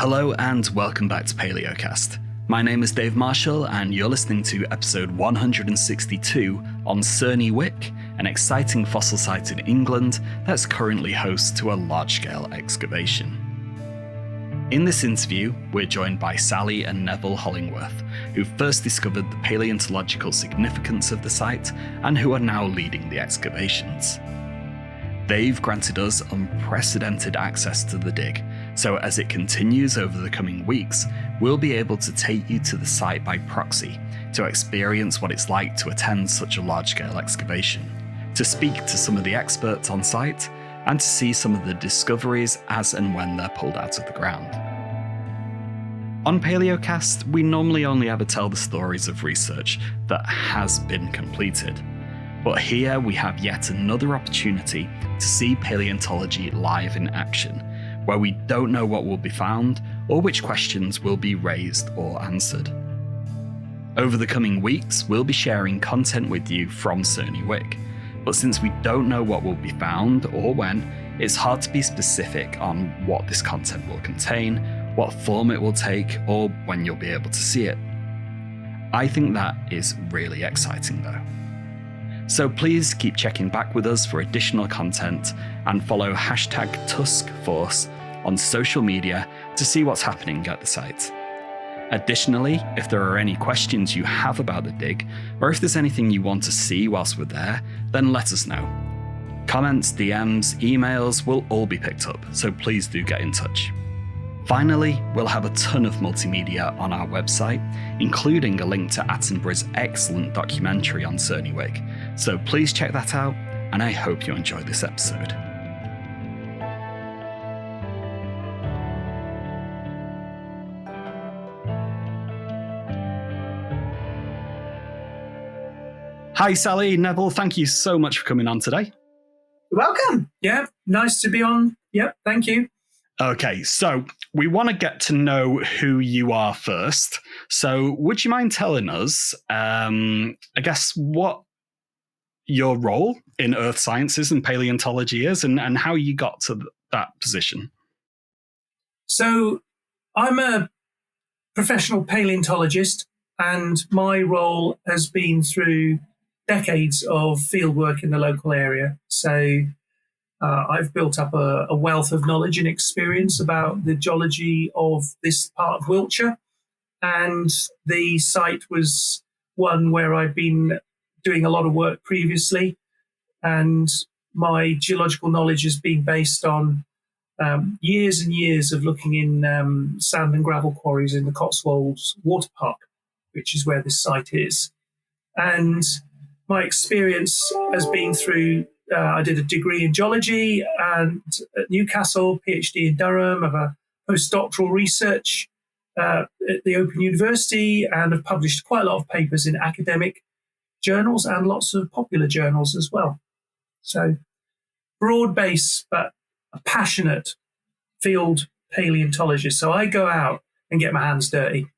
Hello and welcome back to Paleocast. My name is Dave Marshall and you're listening to episode 162 on Cerney Wick, an exciting fossil site in England that's currently host to a large-scale excavation. In this interview, we're joined by Sally and Neville Hollingworth, who first discovered the paleontological significance of the site and who are now leading the excavations. They've granted us unprecedented access to the dig, so as it continues over the coming weeks, we'll be able to take you to the site by proxy to experience what it's like to attend such a large-scale excavation, to speak to some of the experts on site, and to see some of the discoveries as and when they're pulled out of the ground. On Paleocast, we normally only ever tell the stories of research that has been completed. But here we have yet another opportunity to see paleontology live in action, where we don't know what will be found or which questions will be raised or answered. Over the coming weeks, we'll be sharing content with you from Cerney Wick, but since we don't know what will be found or when, it's hard to be specific on what this content will contain, what form it will take, or when you'll be able to see it. I think that is really exciting though. So please keep checking back with us for additional content and follow #TuskForce on social media to see what's happening at the site. Additionally, if there are any questions you have about the dig, or if there's anything you want to see whilst we're there, then let us know. Comments, DMs, emails will all be picked up, so please do get in touch. Finally, we'll have a ton of multimedia on our website, including a link to Attenborough's excellent documentary on Cerney Wick, so please check that out, and I hope you enjoy this episode. Hi Sally, Neville, thank you so much for coming on today. You're welcome. Yeah, nice to be on. Yep, thank you. Okay, so we want to get to know who you are first. So would you mind telling us, I guess, what your role in earth sciences and paleontology is and how you got to that position? So I'm a professional paleontologist, and my role has been through decades of fieldwork in the local area. So I've built up a wealth of knowledge and experience about the geology of this part of Wiltshire. And the site was one where I'd been doing a lot of work previously. And my geological knowledge has been based on years and years of looking in sand and gravel quarries in the Cotswolds Water Park, which is where this site is. And my experience has been through I did a degree in geology and at Newcastle, PhD in Durham. I have a postdoctoral research at the Open University and have published quite a lot of papers in academic journals and lots of popular journals as well. So broad base, but a passionate field paleontologist. So I go out and get my hands dirty.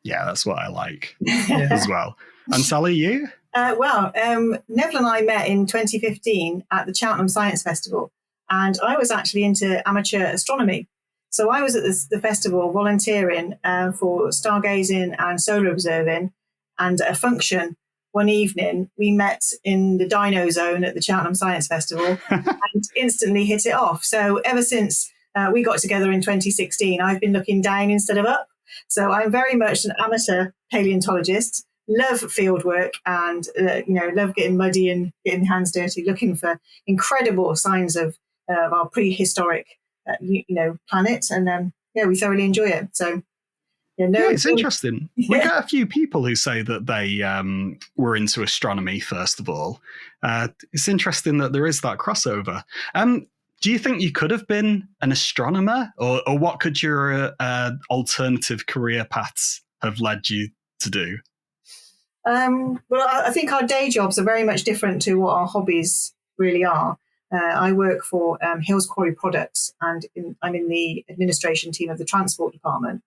Yeah, that's what I like as well. And Sally, you? Neville and I met in 2015 at the Cheltenham Science Festival, and I was actually into amateur astronomy. So I was at the festival volunteering for stargazing and solar observing, and at a function one evening we met in the dino zone at the Cheltenham Science Festival and instantly hit it off. So ever since we got together in 2016, I've been looking down instead of up. So I'm very much an amateur paleontologist. Love field work and, love getting muddy and getting hands dirty, looking for incredible signs of our prehistoric, planet. And, we thoroughly enjoy it. So, it's interesting. We get a few people who say that they were into astronomy, first of all. It's interesting that there is that crossover. Do you think you could have been an astronomer or what could your alternative career paths have led you to do? I think our day jobs are very much different to what our hobbies really are. I work for Hills Quarry Products, and I'm in the administration team of the Transport Department.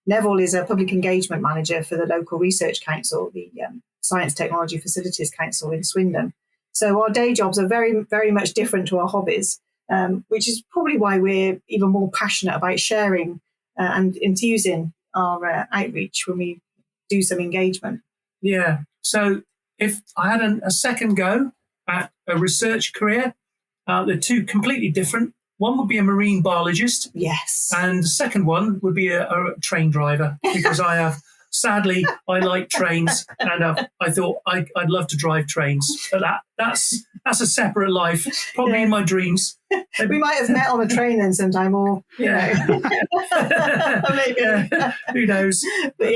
Neville is a public engagement manager for the local research council, the Science Technology Facilities Council in Swindon. So our day jobs are very, very much different to our hobbies. which is probably why we're even more passionate about sharing and infusing our outreach when we do some engagement. Yeah. So if I had a second go at a research career, they're two completely different. One would be a marine biologist. Yes. And the second one would be a train driver, because sadly, I like trains, and I thought I'd love to drive trains. But that's a separate life, probably in my dreams. We might have met on a train then sometime, or maybe. Who knows? But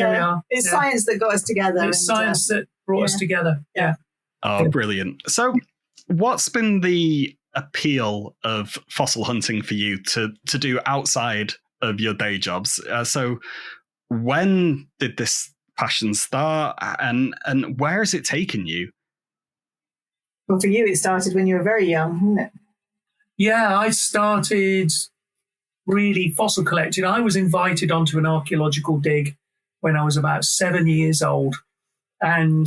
it's science that got us together. It's science that brought us together. Yeah. Oh, brilliant. So what's been the appeal of fossil hunting for you to do outside of your day jobs? So when did this passion start, and where has it taken you? Well, for you, it started when you were very young, didn't it? Yeah, I started really fossil collecting. I was invited onto an archaeological dig when I was about 7 years old. And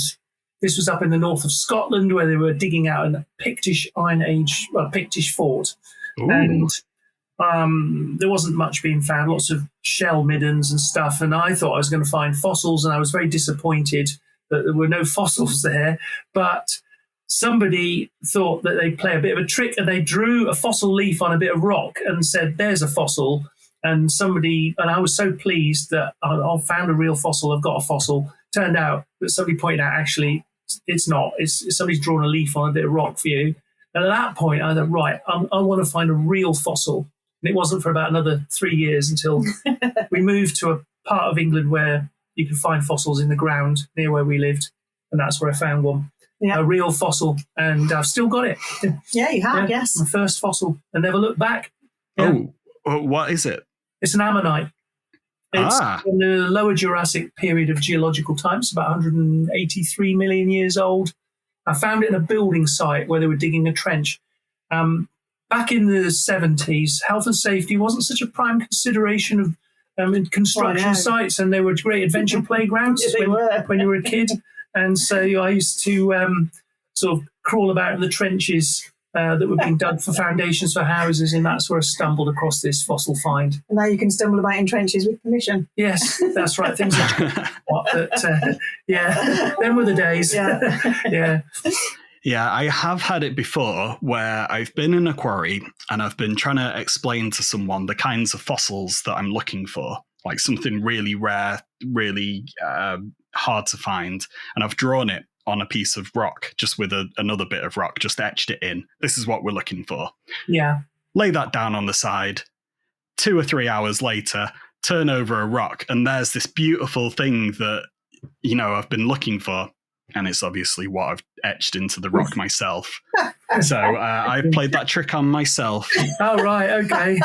this was up in the north of Scotland, where they were digging out a Pictish Iron Age, Pictish fort. Ooh. And there wasn't much being found, lots of shell middens and stuff. And I thought I was going to find fossils, and I was very disappointed that there were no fossils there. But somebody thought that they'd play a bit of a trick, and they drew a fossil leaf on a bit of rock and said, "There's a fossil." And I was so pleased that I found a real fossil. I've got a fossil. Turned out that somebody pointed out, actually, it's not. It's somebody's drawn a leaf on a bit of rock for you. And at that point, I thought, right, I want to find a real fossil. And it wasn't for about another 3 years until we moved to a part of England where you could find fossils in the ground near where we lived. And that's where I found one. Yeah. A real fossil, and I've still got it. Yeah, you have, yes. My first fossil, and never looked back. Yeah. Oh, what is it? It's an ammonite. It's in the lower Jurassic period of geological time. It's about 183 million years old. I found it in a building site where they were digging a trench. Back in the 70s, health and safety wasn't such a prime consideration of in construction sites, and they were great adventure playgrounds when you were a kid. And so I used to sort of crawl about in the trenches that were being dug for foundations for houses, and that's where I stumbled across this fossil find. And now you can stumble about in trenches with permission. Yes, that's right. Things like them were the days. Yeah. Yeah, I have had it before where I've been in a quarry and I've been trying to explain to someone the kinds of fossils that I'm looking for, like something really rare, really hard to find. And I've drawn it on a piece of rock, just with another bit of rock, just etched it in. This is what we're looking for. Yeah. Lay that down on the side. 2 or 3 hours later, turn over a rock, and there's this beautiful thing that, I've been looking for. And it's obviously what I've etched into the rock myself. So I've played that trick on myself. Oh, right. Okay.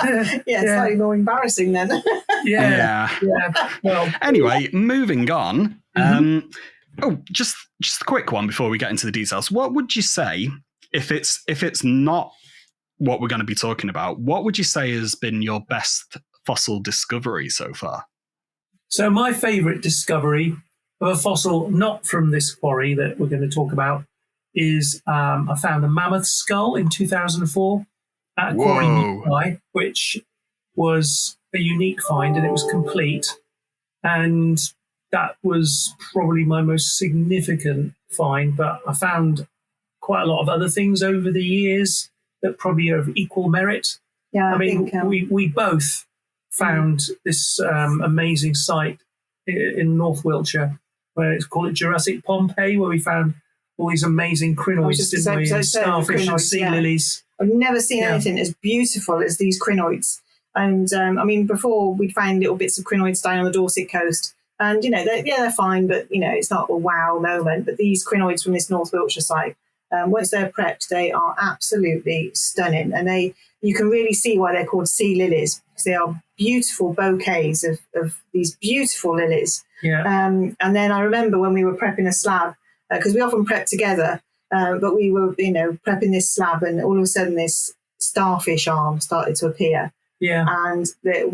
It's slightly more embarrassing then. Yeah. Well, anyway, moving on. Just a quick one before we get into the details. What would you say, if it's not what we're going to be talking about, what would you say has been your best fossil discovery so far? So my favourite discovery of a fossil not from this quarry that we're going to talk about is I found a mammoth skull in 2004 at a quarry nearby, which was a unique find, and it was complete. And that was probably my most significant find, but I found quite a lot of other things over the years that probably are of equal merit. Yeah, I mean, we both found this amazing site in North Wiltshire, where it's called Jurassic Pompeii, where we found all these amazing crinoids, didn't we? And starfish and sea lilies. I've never seen anything as beautiful as these crinoids. And before we'd find little bits of crinoids down on the Dorset coast. And, they're fine, but, it's not a wow moment. But these crinoids from this North Wiltshire site, once they're prepped, they are absolutely stunning. And you can really see why they're called sea lilies, because they are beautiful bouquets of these beautiful lilies. Yeah. And then I remember when we were prepping a slab, because we often prep together, but we were, prepping this slab, and all of a sudden this starfish arm started to appear. Yeah. And it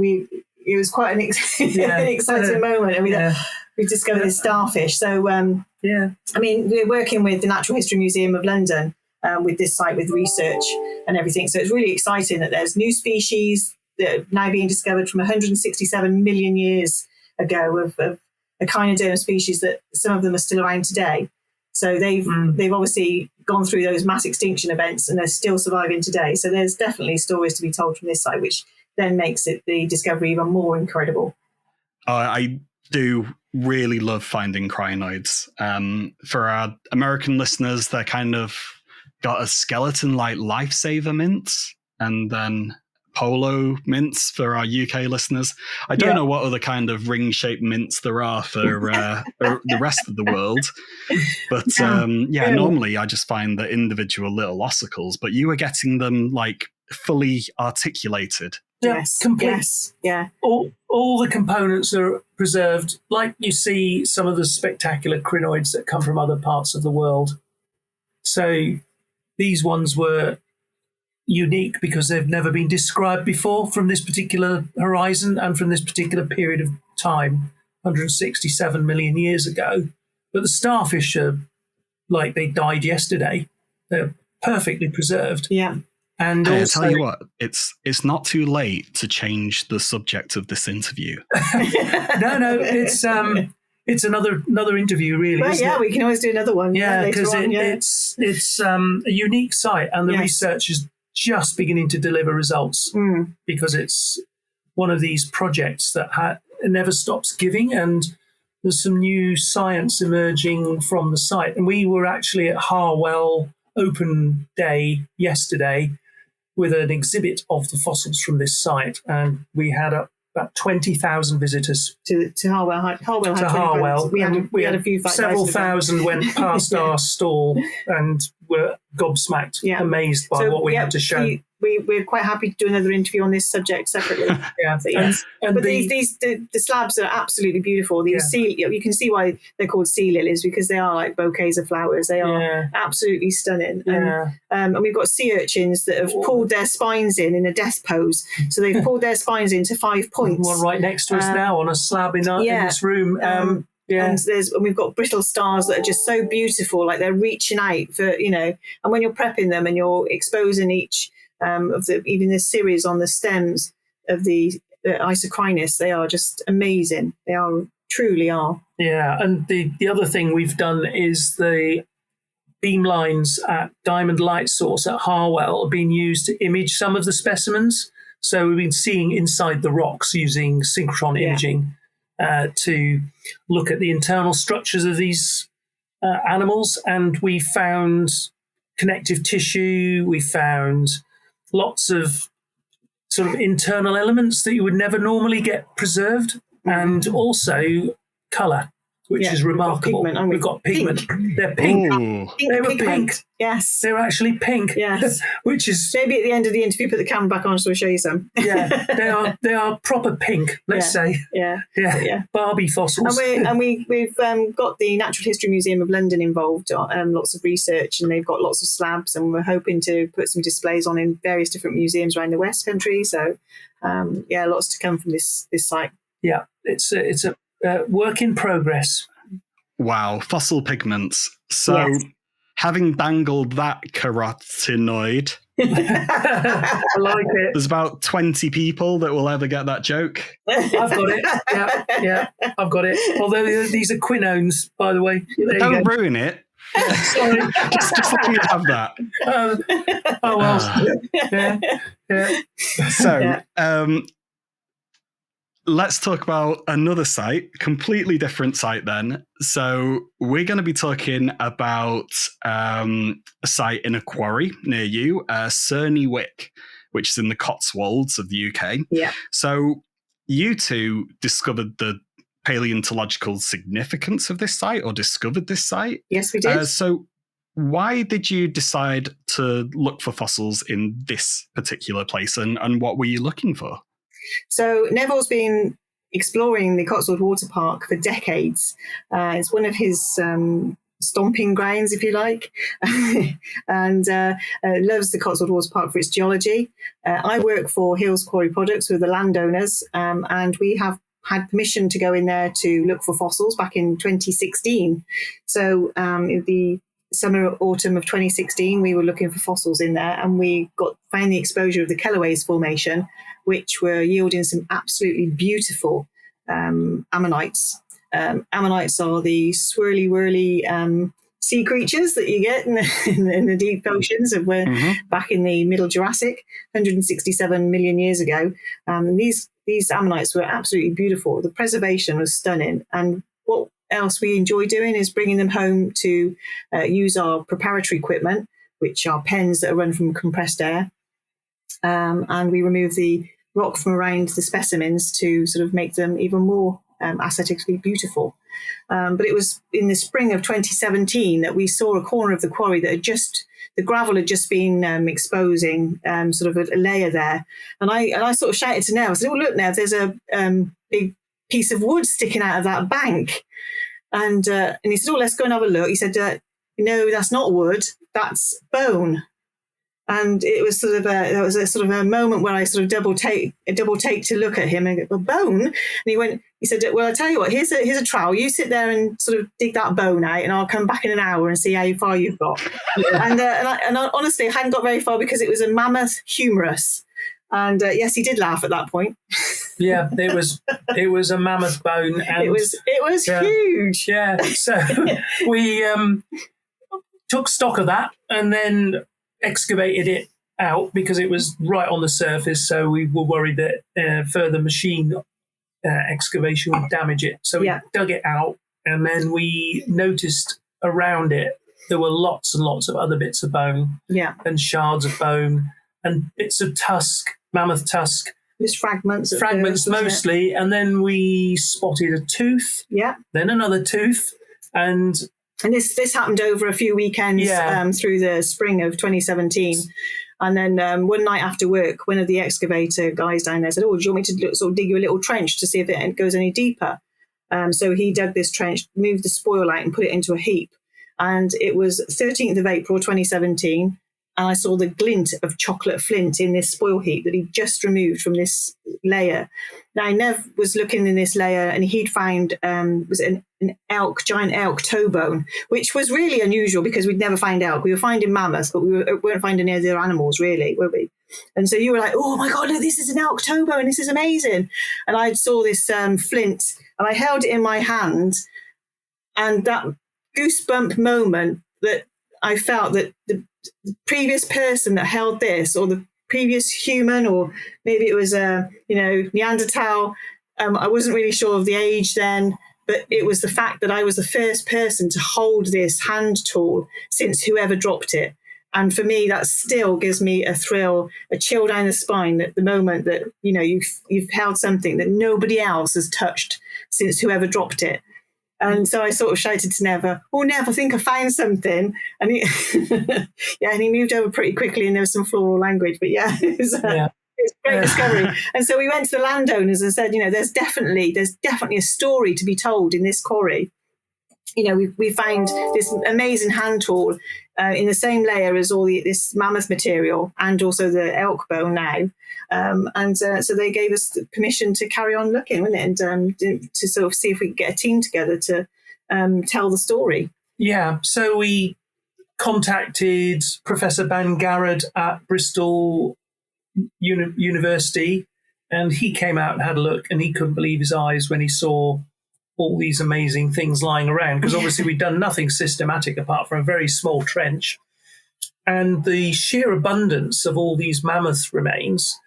was quite an exciting moment. And we discovered this starfish. So, we're working with the Natural History Museum of London, with this site, with research and everything. So it's really exciting that there's new species that are now being discovered from 167 million years ago of echinoderm species that some of them are still around today. So they've obviously gone through those mass extinction events and they're still surviving today. So there's definitely stories to be told from this site, which then makes the discovery even more incredible. I do really love finding crinoids. For our American listeners, they're kind of got a skeleton-like lifesaver mints, and then polo mints for our UK listeners. I don't know what other kind of ring-shaped mints there are for the rest of the world. But normally I just find the individual little ossicles, but you were getting them like fully articulated. Yes, complete. Yes, yeah. All the components are preserved, like you see some of the spectacular crinoids that come from other parts of the world. So these ones were unique because they've never been described before from this particular horizon and from this particular period of time, 167 million years ago. But the starfish are like they died yesterday. They're perfectly preserved. Yeah. And I tell you what, it's not too late to change the subject of this interview. No, it's another interview, really. Well, yeah, we can always do another one. Yeah, because it's a unique site, and the research is just beginning to deliver results because it's one of these projects that never stops giving, and there's some new science emerging from the site. And we were actually at Harwell Open Day yesterday with an exhibit of the fossils from this site, and we had about 20,000 visitors to Harwell. We had a few. Several thousand went past our stall and were gobsmacked, amazed by what we had to show. We're quite happy to do another interview on this subject separately. So, but the slabs are absolutely beautiful. These you can see why they're called sea lilies, because they are like bouquets of flowers. They are absolutely stunning. And we've got sea urchins that have pulled their spines in a death pose. So they've pulled their spines into 5 points. One right next to us now on a slab in this room. And we've got brittle stars that are just so beautiful, like they're reaching out for, and when you're prepping them and you're exposing each even the series on the stems of the isocrinus, they are just amazing. They truly are. Yeah, and the other thing we've done is the beam lines at Diamond Light Source at Harwell are being used to image some of the specimens. So we've been seeing inside the rocks using synchrotron imaging to look at the internal structures of these animals, and we found connective tissue, we found lots of sort of internal elements that you would never normally get preserved, and also colour, which is remarkable. We've got pigment. They're pink. They were pink. Yes. They were actually pink. Yes. Which is maybe at the end of the interview, put the camera back on so we'll show you some. They are proper pink, let's say. Yeah. Barbie fossils. And we've got the Natural History Museum of London involved, lots of research, and they've got lots of slabs, and we're hoping to put some displays on in various different museums around the West Country. So lots to come from this site. Yeah, it's a work in progress. Wow, fossil pigments. So, having dangled that carotenoid, I like it. There's about 20 people that will ever get that joke. I've got it. Yeah, I've got it. Although these are quinones, by the way. Don't ruin it. Sorry. just let me have that. Oh well. Yeah. So, let's talk about another site, completely different site then. So we're going to be talking about a site in a quarry near you, Cerney Wick, which is in the Cotswolds of the UK. Yeah. So you two discovered the paleontological significance of this site, or discovered this site. Yes, we did. So why did you decide to look for fossils in this particular place, and what were you looking for? So Neville's been exploring the Cotswold Water Park for decades. It's one of his stomping grounds, if you like, and loves the Cotswold Water Park for its geology. I work for Hills Quarry Products, with the landowners, and we have had permission to go in there to look for fossils back in 2016. So the summer, autumn of 2016, we were looking for fossils in there, and we found the exposure of the Kelloways Formation, which were yielding some absolutely beautiful ammonites. Ammonites are the swirly whirly sea creatures that you get in the deep oceans of where back in the Middle Jurassic, 167 million years ago. These ammonites were absolutely beautiful. The preservation was stunning, and what else we enjoy doing is bringing them home to use our preparatory equipment, which are pens that are run from compressed air, and we remove the rock from around the specimens to sort of make them even more aesthetically beautiful. But it was in the spring of 2017 that we saw a corner of the quarry that the gravel had just been exposing sort of a layer there. And I sort of shouted to Nev, I said, "Oh, look, Nev, there's a big piece of wood sticking out of that bank." And he said, "Oh, let's go and have a look." He said, "No, that's not wood, that's bone." And it was sort of a moment where I sort of double take to look at him and go, "Well, bone?" And he said, "Well, I'll tell you what, here's a trowel. You sit there and sort of dig that bone out, and I'll come back in an hour and see how far you've got." and I honestly hadn't got very far because it was a mammoth humerus. And yes, he did laugh at that point. Yeah, it was a mammoth bone, and it was huge. Yeah, so we took stock of that and then excavated it out because it was right on the surface. So we were worried that further machine excavation would damage it. So we dug it out, and then we noticed around it there were lots and lots of other bits of bone, and shards of bone and bits of tusk, mammoth tusk. Just fragments Mostly. And then we spotted a tooth. Yeah. Then another tooth. And this happened over a few weekends through the spring of 2017. And then one night after work, one of the excavator guys down there said, "Oh, do you want me to sort of dig you a little trench to see if it goes any deeper?" So he dug this trench, moved the spoil out and put it into a heap. And it was 13th of April 2017. And I saw the glint of chocolate flint in this spoil heap that he'd just removed from this layer. Now, Nev was looking in this layer, and he'd found was an giant elk toe bone, which was really unusual because we'd never find elk. We were finding mammoths, but we weren't finding any other animals, really, were we? And so you were like, "Oh, my God, look, this is an elk toe bone. This is amazing." And I saw this flint, and I held it in my hand, and that goosebump moment that I felt that the previous person that held this, or the previous human, or maybe it was Neanderthal. I wasn't really sure of the age then, but it was the fact that I was the first person to hold this hand tool since whoever dropped it. And for me, that still gives me a thrill, a chill down the spine at the moment that you've held something that nobody else has touched since whoever dropped it. And so I sort of shouted to Nev, "Oh, Nev, I think I found something." And he, and he moved over pretty quickly, and there was some floral language. But it was a great discovery. And so we went to the landowners and said, there's definitely a story to be told in this quarry. We found this amazing hand tool in the same layer as all this mammoth material and also the elk bone now. So they gave us permission to carry on looking, wasn't it? And to sort of see if we could get a team together to tell the story. Yeah, so we contacted Professor Ben Garrett at Bristol University, and he came out and had a look, and he couldn't believe his eyes when he saw all these amazing things lying around, because obviously we'd done nothing systematic apart from a very small trench. And the sheer abundance of all these mammoth remains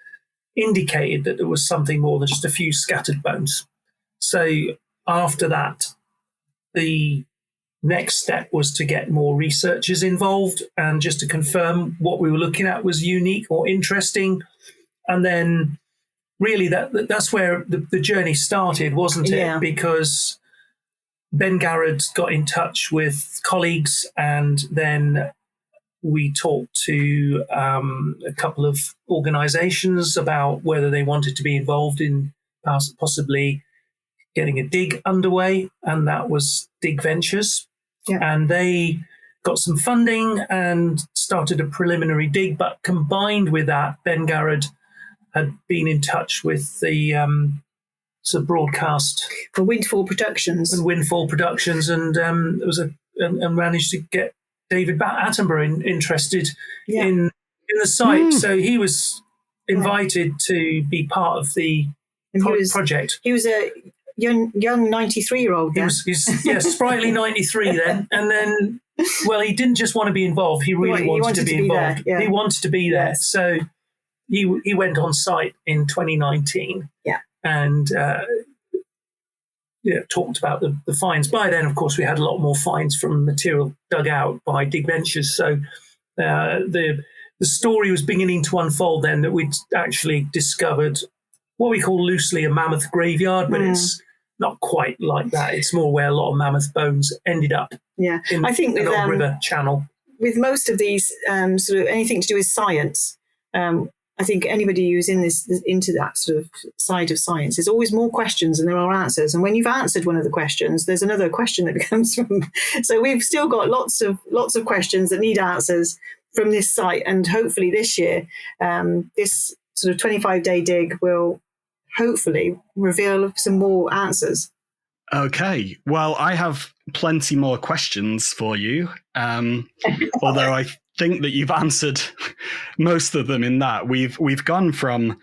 indicated that there was something more than just a few scattered bones. So after that, the next step was to get more researchers involved and just to confirm what we were looking at was unique or interesting. And then really that's where the journey started, wasn't it? Yeah. Because Ben Garrett got in touch with colleagues, and then we talked to a couple of organizations about whether they wanted to be involved in possibly getting a dig underway, and that was Dig Ventures. Yeah. And they got some funding and started a preliminary dig, but combined with that, Ben Garrett had been in touch with the broadcast for Windfall Productions, and it was and managed to get David Attenborough interested in the site. So he was invited to be part of the project. He was a young 93-year-old. He's sprightly 93 then. And then, well, he didn't just want to be involved. He really wanted to be involved. He wanted to be there. So he went on site in 2019 and talked about the finds. By then, of course, we had a lot more finds from material dug out by dig ventures. So the story was beginning to unfold then, that we'd actually discovered what we call loosely a mammoth graveyard, but it's not quite like that. It's more where a lot of mammoth bones ended up in I think the river channel. With most of these sort of anything to do with science, I think anybody who's into that sort of side of science, there's always more questions than there are answers. And when you've answered one of the questions, there's another question that comes from. So we've still got lots of questions that need answers from this site. And hopefully this year, this sort of 25-day dig will hopefully reveal some more answers. Okay. Well, I have plenty more questions for you. Although I think that you've answered most of them in that. We've gone from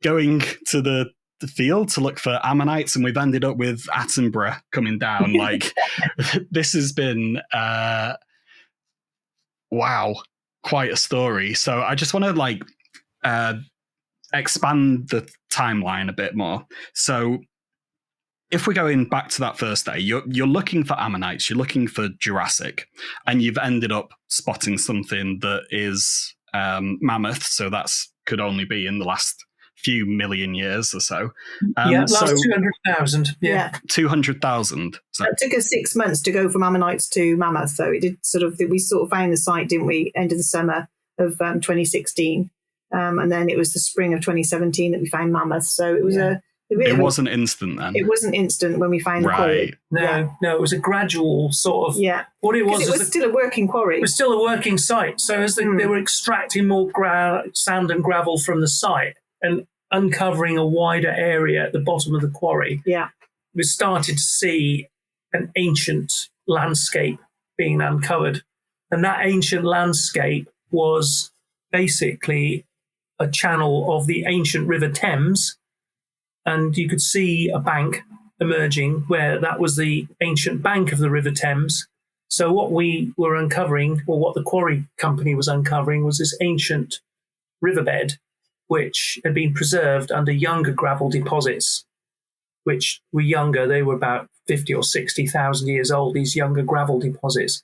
going to the field to look for ammonites, and we've ended up with Attenborough coming down. Like, this has been, wow, quite a story. So I just want to expand the timeline a bit more. So if we're going back to that first day, you're looking for ammonites, you're looking for Jurassic, and you've ended up spotting something that is mammoth. So that's could only be in the last few million years or so. Last 200,000. 200,000. So it took us 6 months to go from ammonites to mammoth. So it did we found the site, didn't we? End of the summer of 2016. And then it was the spring of 2017 that we found mammoth. So it was it wasn't instant then. It wasn't instant when we found the quarry. No, it was a gradual sort of. Yeah. What it was still a working quarry. It was still a working site. So as they were extracting more sand and gravel from the site and uncovering a wider area at the bottom of the quarry, we started to see an ancient landscape being uncovered, and that ancient landscape was basically a channel of the ancient River Thames. And you could see a bank emerging where that was the ancient bank of the River Thames. So what we were uncovering, or what the quarry company was uncovering, was this ancient riverbed, which had been preserved under younger gravel deposits, which were younger. They were about 50 or 60,000 years old, these younger gravel deposits.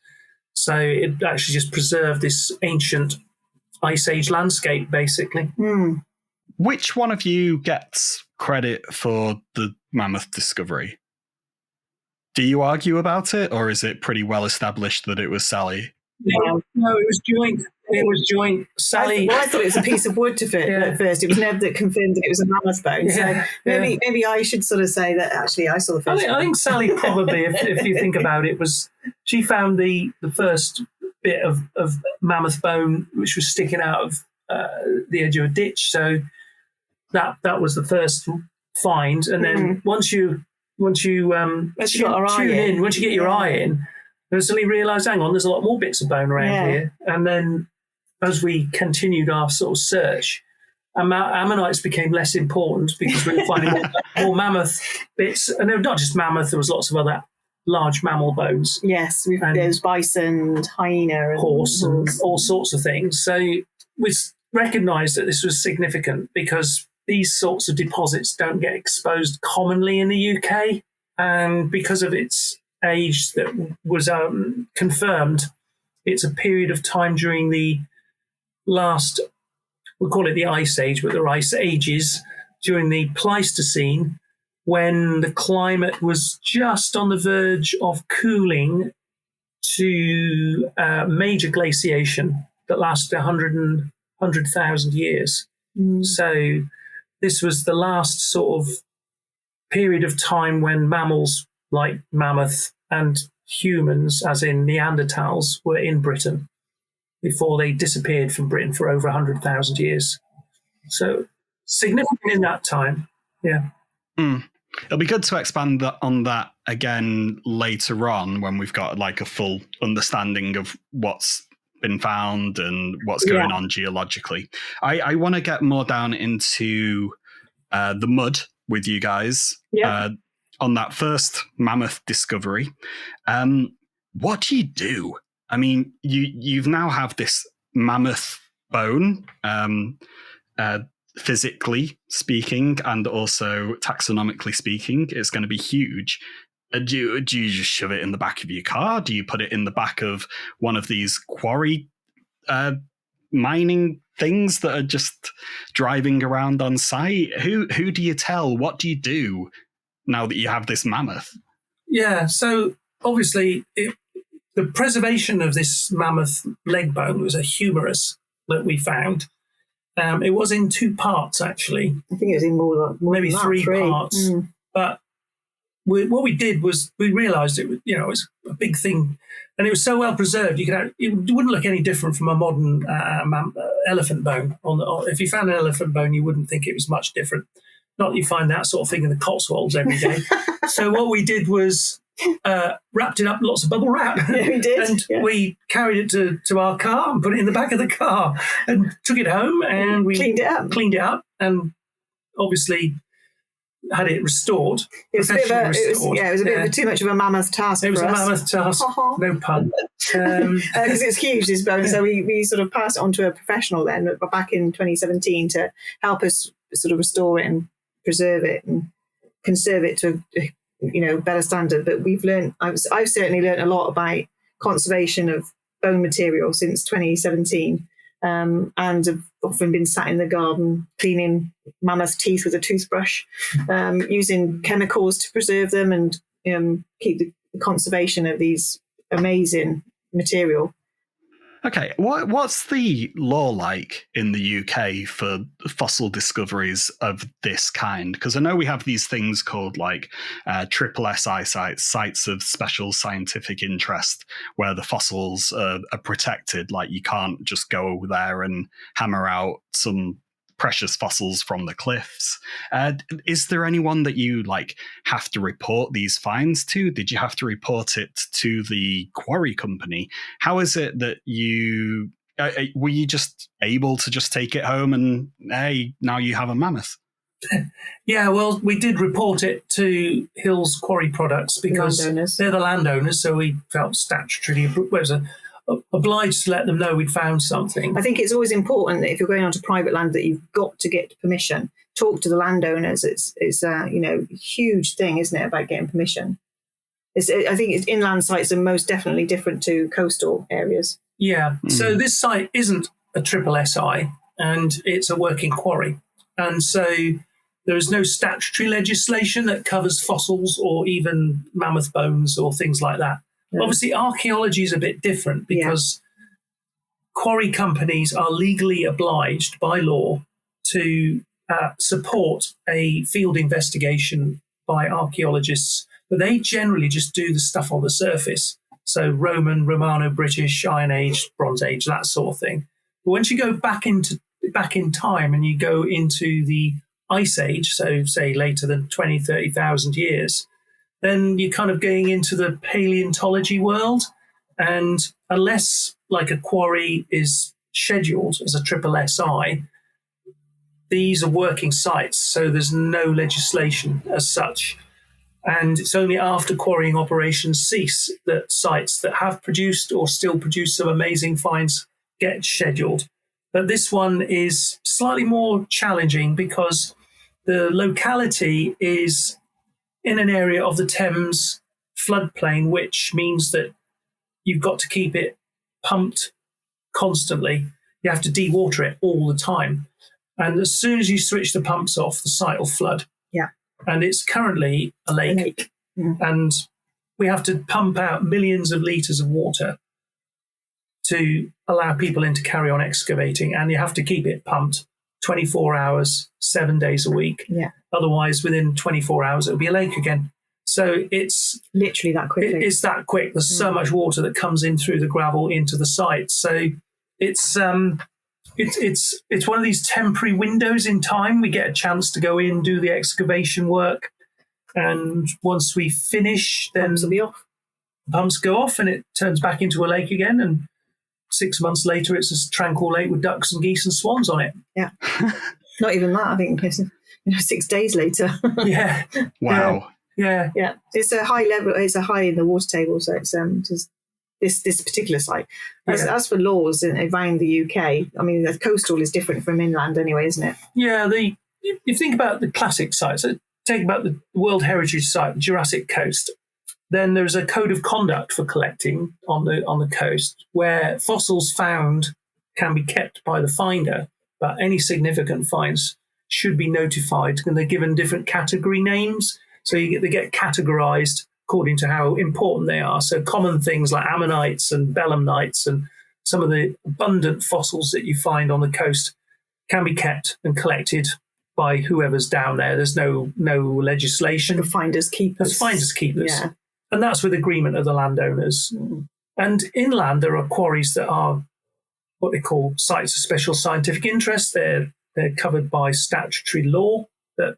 So it actually just preserved this ancient Ice Age landscape, basically. Which one of you gets credit for the mammoth discovery? Do you argue about it, or is it pretty well established that it was Sally? No, it was joint. It was joint. Sally. I thought it was a piece of wood to fit at first. It was Neb that confirmed that it was a mammoth bone. So maybe I should sort of say that actually I saw the first. I think Sally probably, if you think about it, she found the first bit of mammoth bone which was sticking out of the edge of a ditch. So that was the first find, and then once you get your eye in, I suddenly realised, hang on, there's a lot more bits of bone around here. And then as we continued our sort of search, ammonites became less important because we were finding more mammoth bits, and there were not just mammoth, there was lots of other large mammal bones. Yes, there's bison, and hyena, and horse, and all sorts of things. So we recognised that this was significant because these sorts of deposits don't get exposed commonly in the UK, and because of its age that was confirmed, it's a period of time during the last, we'll call it the Ice Age, but the Ice Ages, during the Pleistocene, when the climate was just on the verge of cooling to major glaciation that lasted 100,000 years. So this was the last sort of period of time when mammals like mammoth and humans, as in Neanderthals, were in Britain before they disappeared from Britain for over 100,000 years. So significant in that time, It'll be good to expand on that again later on when we've got like a full understanding of what's been found and what's going on geologically. I want to get more down into the mud with you guys on that first mammoth discovery. What do you do? I mean, you've now have this mammoth bone, physically speaking, and also taxonomically speaking, it's going to be huge. Do you just shove it in the back of your car? Do you put it in the back of one of these quarry mining things that are just driving around on site? Who do you tell? What do you do now that you have this mammoth? Yeah, so obviously the preservation of this mammoth leg bone was a humerus that we found. It was in 2 parts, actually. I think it was in more maybe than three parts. But what we did was we realised it was a big thing, and it was so well preserved. It wouldn't look any different from a modern elephant bone. If you found an elephant bone, you wouldn't think it was much different. Not that you find that sort of thing in the Cotswolds every day. So what we did was wrapped it up in lots of bubble wrap. Yeah, we did. And we carried it to our car and put it in the back of the car and took it home, and we cleaned it up and obviously had it restored. It was a bit of too much of a mammoth task. It was for a us. mammoth task, no pun. Because it's huge, this bone. So we sort of passed it on to a professional then back in 2017 to help us sort of restore it and preserve it and conserve it to a better standard. But I've certainly learned a lot about conservation of bone material since 2017, and have often been sat in the garden cleaning mammoth teeth with a toothbrush, using chemicals to preserve them and keep the conservation of these amazing material. Okay, what's the law like in the UK for fossil discoveries of this kind? Because I know we have these things called like triple SI sites of special scientific interest, where the fossils are protected. Like you can't just go over there and hammer out some precious fossils from the cliffs. Is there anyone that you have to report these finds to? Did you have to report it to the quarry company? How is it that you were you just able to just take it home and hey, now you have a mammoth? Yeah, well, we did report it to Hills Quarry Products because they're the landowners, so we felt statutorily obliged to let them know we'd found something. I think it's always important that if you're going onto private land that you've got to get permission. Talk to the landowners. It's a huge thing, isn't it, about getting permission? I think inland sites are most definitely different to coastal areas. Yeah. So this site isn't a triple SI, and it's a working quarry, and so there is no statutory legislation that covers fossils or even mammoth bones or things like that. Obviously, archaeology is a bit different because quarry companies are legally obliged by law to support a field investigation by archaeologists, but they generally just do the stuff on the surface. So Roman, Romano-British, Iron Age, Bronze Age, that sort of thing. But once you go back in time and you go into the Ice Age, so say later than 20, 30,000 years, then you're kind of going into the paleontology world. And unless like a quarry is scheduled as a triple SI, these are working sites. So there's no legislation as such. And it's only after quarrying operations cease that sites that have produced or still produce some amazing finds get scheduled. But this one is slightly more challenging because the locality is in an area of the Thames floodplain, which means that you've got to keep it pumped constantly. You have to dewater it all the time. And as soon as you switch the pumps off, the site will flood. Yeah. And it's currently a lake. And we have to pump out millions of litres of water to allow people in to carry on excavating. And you have to keep it pumped 24 hours, 7 days a week. Yeah. Otherwise, within 24 hours, it'll be a lake again. So it's literally that quick. It's that quick. There's so much water that comes in through the gravel into the site. So it's one of these temporary windows in time. We get a chance to go in, do the excavation work, And once we finish, then Pumps will be off. pumps go off and it turns back into a lake again. And 6 months later, it's a tranquil lake with ducks and geese and swans on it. Yeah. Not even that, I think. 6 days later. Yeah. Wow. Yeah. Yeah. It's a high level. It's a high in the water table. So it's just this particular site. As for laws around the UK, I mean, the coastal is different from inland anyway, isn't it? Yeah. You think about the classic sites. So take about the World Heritage Site, the Jurassic Coast. Then there's a code of conduct for collecting on the coast where fossils found can be kept by the finder, but any significant finds should be notified, and they're given different category names. So they get categorized according to how important they are. So common things like ammonites and belemnites and some of the abundant fossils that you find on the coast can be kept and collected by whoever's down there. There's no legislation. Finders keepers. As finders keepers. Yeah. And that's with agreement of the landowners. And inland, there are quarries that are what they call sites of special scientific interest. They're covered by statutory law that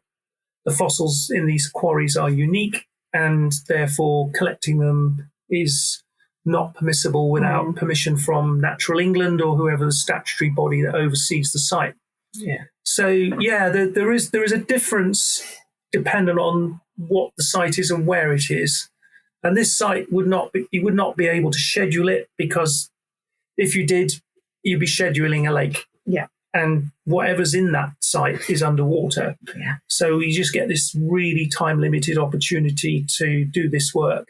the fossils in these quarries are unique, and therefore collecting them is not permissible without permission from Natural England or whoever the statutory body that oversees the site. Yeah. So there is a difference dependent on what the site is and where it is. And this site you would not be able to schedule it, because if you did, you'd be scheduling a lake. Yeah. And whatever's in that site is underwater. Yeah. So you just get this really time-limited opportunity to do this work.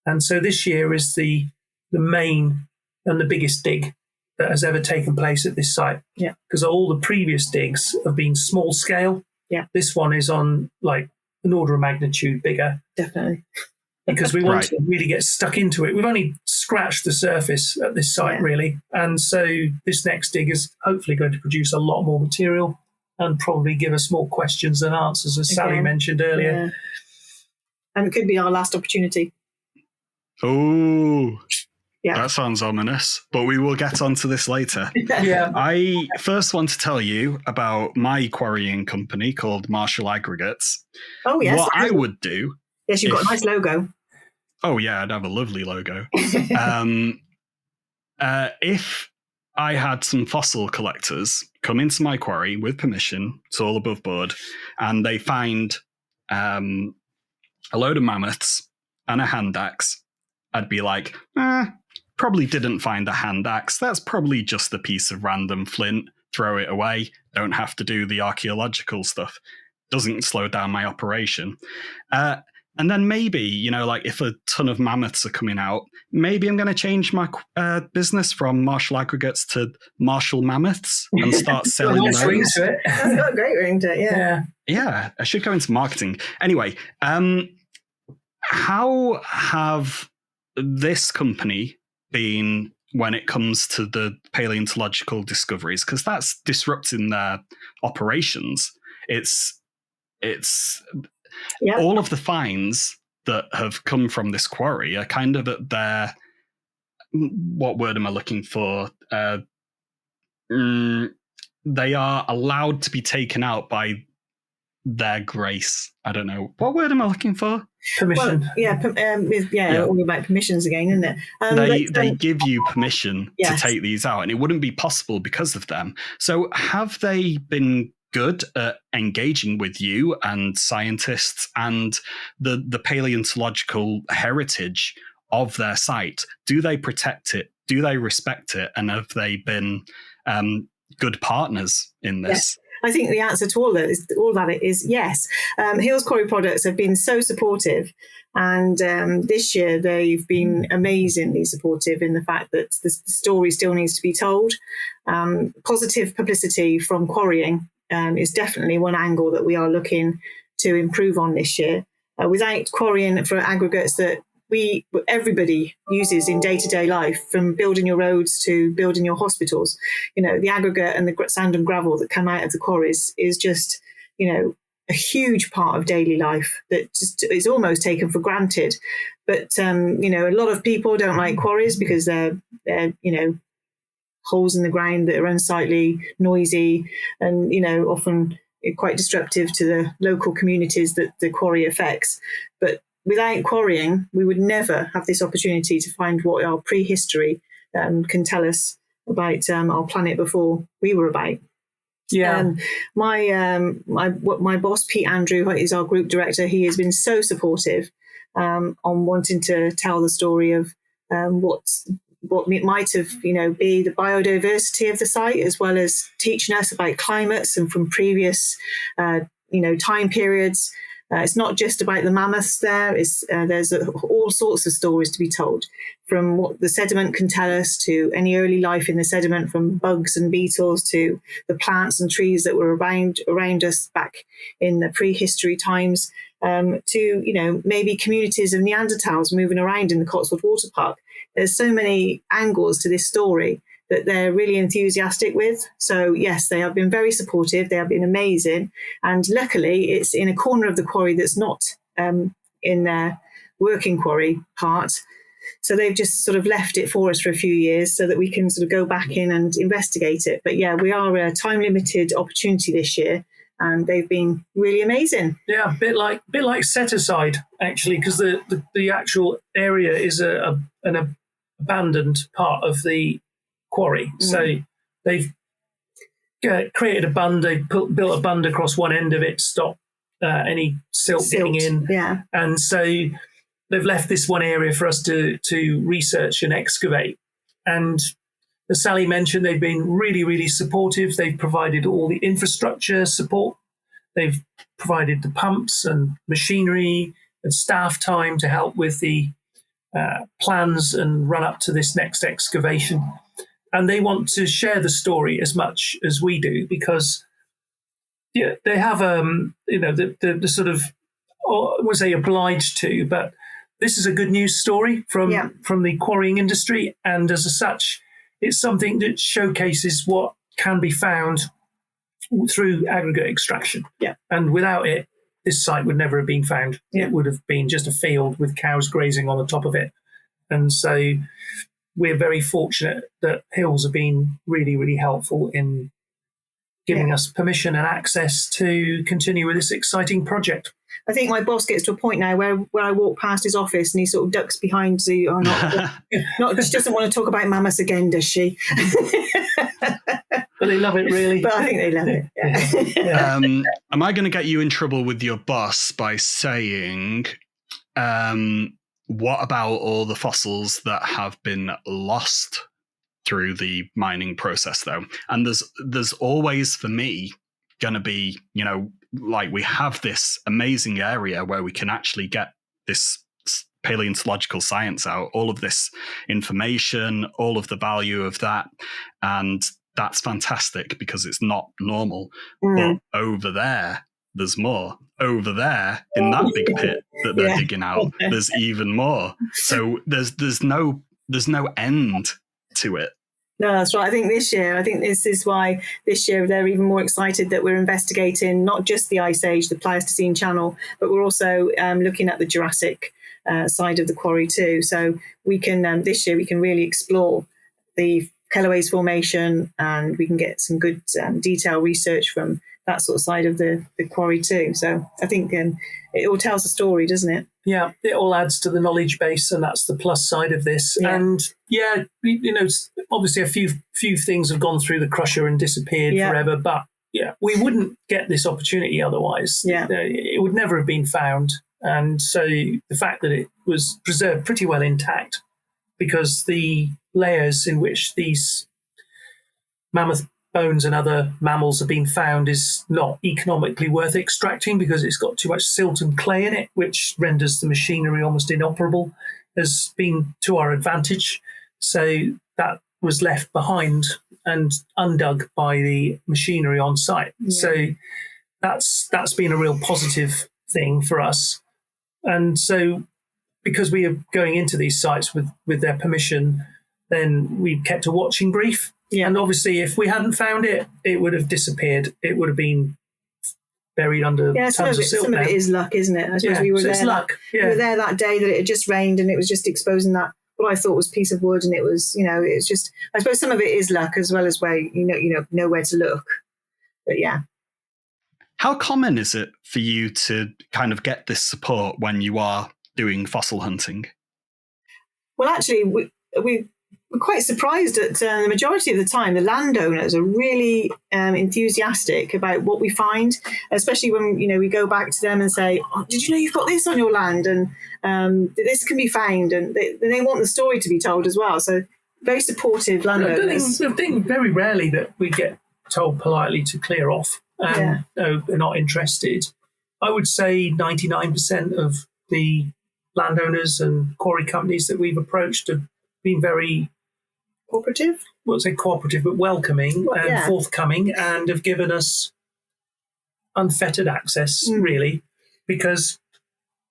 And so this year is the main and the biggest dig that has ever taken place at this site. Yeah. Because all the previous digs have been small scale. Yeah. This one is on like an order of magnitude bigger. Definitely. Because we want to really get stuck into it. We've only scratched the surface at this site, really. And so this next dig is hopefully going to produce a lot more material and probably give us more questions than answers, as Sally mentioned earlier. Yeah. And it could be our last opportunity. Oh, yeah. That sounds ominous, but we will get onto this later. Yeah. I first want to tell you about my quarrying company called Marshall Aggregates. Oh, yes. What I would do... Yes, you've got a nice logo. Oh, yeah, I'd have a lovely logo. If I had some fossil collectors come into my quarry with permission, it's all above board, and they find a load of mammoths and a hand axe, I'd be like, probably didn't find a hand axe. That's probably just a piece of random flint. Throw it away. Don't have to do the archaeological stuff. Doesn't slow down my operation. And then maybe, like if a ton of mammoths are coming out, maybe I'm going to change my business from Marshall Aggregates to Marshall Mammoths and start selling those. That's got a great ring to it, yeah. Yeah, I should go into marketing. Anyway, how have this company been when it comes to the paleontological discoveries? Because that's disrupting their operations. It's all of the finds that have come from this quarry are kind of at their, what word am I looking for? They are allowed to be taken out by their grace. I don't know. What word am I looking for? Permission. Well, all about permissions again, isn't it? They give you permission to take these out, and it wouldn't be possible because of them. So have they been good at engaging with you and scientists and the paleontological heritage of their site? Do they protect it? Do they respect it? And have they been good partners in this? Yes. I think the answer to all that is yes. Hills Quarry Products have been so supportive, and this year they've been amazingly supportive in the fact that the story still needs to be told. Positive publicity from quarrying is definitely one angle that we are looking to improve on this year. Without quarrying for aggregates that everybody uses in day-to-day life, from building your roads to building your hospitals, the aggregate and the sand and gravel that come out of the quarries is just, a huge part of daily life that just is almost taken for granted. But, a lot of people don't like quarries because they're holes in the ground that are unsightly, noisy, and, often quite disruptive to the local communities that the quarry affects. But without quarrying, we would never have this opportunity to find what our prehistory can tell us about our planet before we were about. Yeah. My boss, Pete Andrew, is our group director. He has been so supportive on wanting to tell the story of what it might have, be the biodiversity of the site, as well as teaching us about climates and from previous, time periods. It's not just about the mammoths there. There's all sorts of stories to be told, from what the sediment can tell us to any early life in the sediment, from bugs and beetles to the plants and trees that were around us back in the prehistory times, to, maybe communities of Neanderthals moving around in the Cotswold Water Park. There's so many angles to this story that they're really enthusiastic with. So yes, they have been very supportive. They have been amazing. And luckily it's in a corner of the quarry that's not in their working quarry part. So they've just sort of left it for us for a few years so that we can sort of go back in and investigate it. But yeah, we are a time limited opportunity this year, and they've been really amazing. Yeah, a bit like set aside actually, because the actual area is an abandoned part of the quarry. So they've created a bund. They built a bund across one end of it to stop any silt getting in. Yeah, and so they've left this one area for us to research and excavate. And as Sally mentioned, they've been really, really supportive. They've provided all the infrastructure support. They've provided the pumps and machinery and staff time to help with the plans and run up to this next excavation. And they want to share the story as much as we do, because they have the sort of, I wouldn't say obliged to, but this is a good news story from the quarrying industry, and as such, it's something that showcases what can be found through aggregate extraction. Yeah. And without it, this site would never have been found. Yeah. It would have been just a field with cows grazing on the top of it. And so we're very fortunate that Hills have been really, really helpful in giving us permission and access to continue with this exciting project. I think my boss gets to a point now where I walk past his office and he sort of ducks behind the, she doesn't want to talk about mammoths again, does she? But they love it, really. But I think they love it. Yeah. Am I going to get you in trouble with your boss by saying, what about all the fossils that have been lost through the mining process, though? And there's always, for me, going to be, like, we have this amazing area where we can actually get this paleontological science out, all of this information, all of the value of that. And that's fantastic because it's not normal. But over there's more. Over there, in that big pit that they're digging out, there's even more. So there's no end to it. No, that's right. I think this is why this year they're even more excited that we're investigating not just the Ice Age, the Pleistocene channel, but we're also looking at the Jurassic side of the quarry too. So we can this year we can really explore the Kelloways Formation, and we can get some good detailed research from that sort of side of the quarry too. So I think it all tells a story, doesn't it? Yeah, it all adds to the knowledge base, and that's the plus side of this. Yeah. And obviously a few things have gone through the crusher and disappeared forever, but we wouldn't get this opportunity otherwise. Yeah. It would never have been found. And so the fact that it was preserved pretty well intact, because the layers in which these mammoth bones and other mammals have been found is not economically worth extracting because it's got too much silt and clay in it, which renders the machinery almost inoperable, has been to our advantage. So that was left behind and undug by the machinery on site. Yeah. So that's been a real positive thing for us. And so because we are going into these sites with their permission, then we kept a watching brief. Yeah. And obviously, if we hadn't found it, it would have disappeared. It would have been buried under tons of silt. Some of it is luck, isn't it? I suppose we were there. It's luck. We were there that day that it had just rained, and it was just exposing that what I thought was a piece of wood, and it was, it's just. I suppose some of it is luck as well as where you know where to look. But yeah. How common is it for you to kind of get this support when you are doing fossil hunting? Well, actually, we're quite surprised at the majority of the time. The landowners are really enthusiastic about what we find, especially when we go back to them and say, "Oh, did you know you've got this on your land, and this can be found?" And they want the story to be told as well. So very supportive landowners. I think very rarely that we get told politely to clear off and no, they're not interested. I would say 99% of the landowners and quarry companies that we've approached have been very cooperative. I won't say cooperative, but welcoming and forthcoming, and have given us unfettered access, really, because.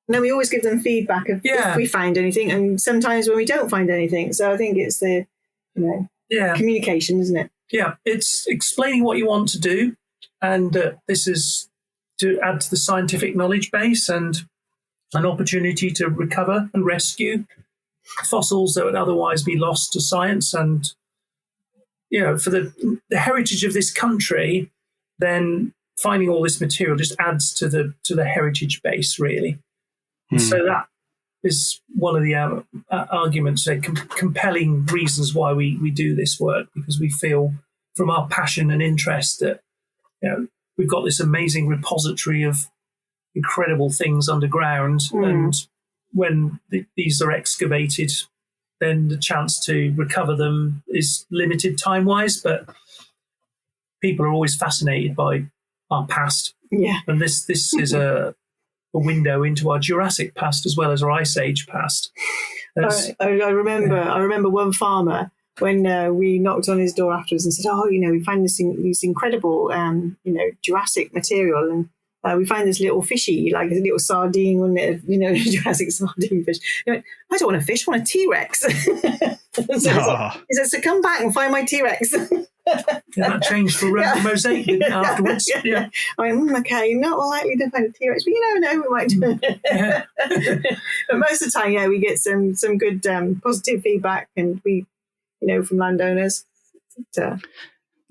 And then we always give them feedback of if we find anything, and sometimes when we don't find anything. So I think it's the communication, isn't it? Yeah, it's explaining what you want to do, and this is to add to the scientific knowledge base and an opportunity to recover and rescue fossils that would otherwise be lost to science. And, for the heritage of this country, then finding all this material just adds to the heritage base, really. So that is one of the arguments, compelling reasons why we do this work, because we feel from our passion and interest that we've got this amazing repository of incredible things underground, and when these are excavated, then the chance to recover them is limited time-wise, but people are always fascinated by our past. Yeah. And this is a window into our Jurassic past as well as our Ice Age past. I remember one farmer when we knocked on his door afterwards and said, "Oh, we find this incredible, Jurassic material, and we find this little fishy, like a little sardine, wasn't it? Jurassic sardine fish." He went, "I don't want a fish, I want a T-Rex." He said, "So come back and find my T-Rex." That changed for mosaic afterwards. Yeah. I went, okay, not likely to find a T-Rex, but you never know, we might do it. But most of the time, we get some good positive feedback, and we, from landowners.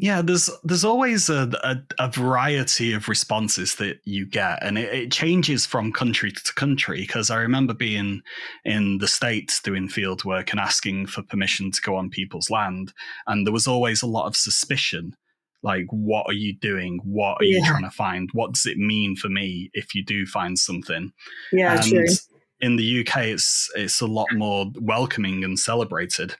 Yeah, there's always a variety of responses that you get, and it changes from country to country, because I remember being in the States doing field work and asking for permission to go on people's land, and there was always a lot of suspicion, like, what are you doing? What are you trying to find? What does it mean for me if you do find something? Yeah, and true. In the UK, it's a lot more welcoming and celebrated.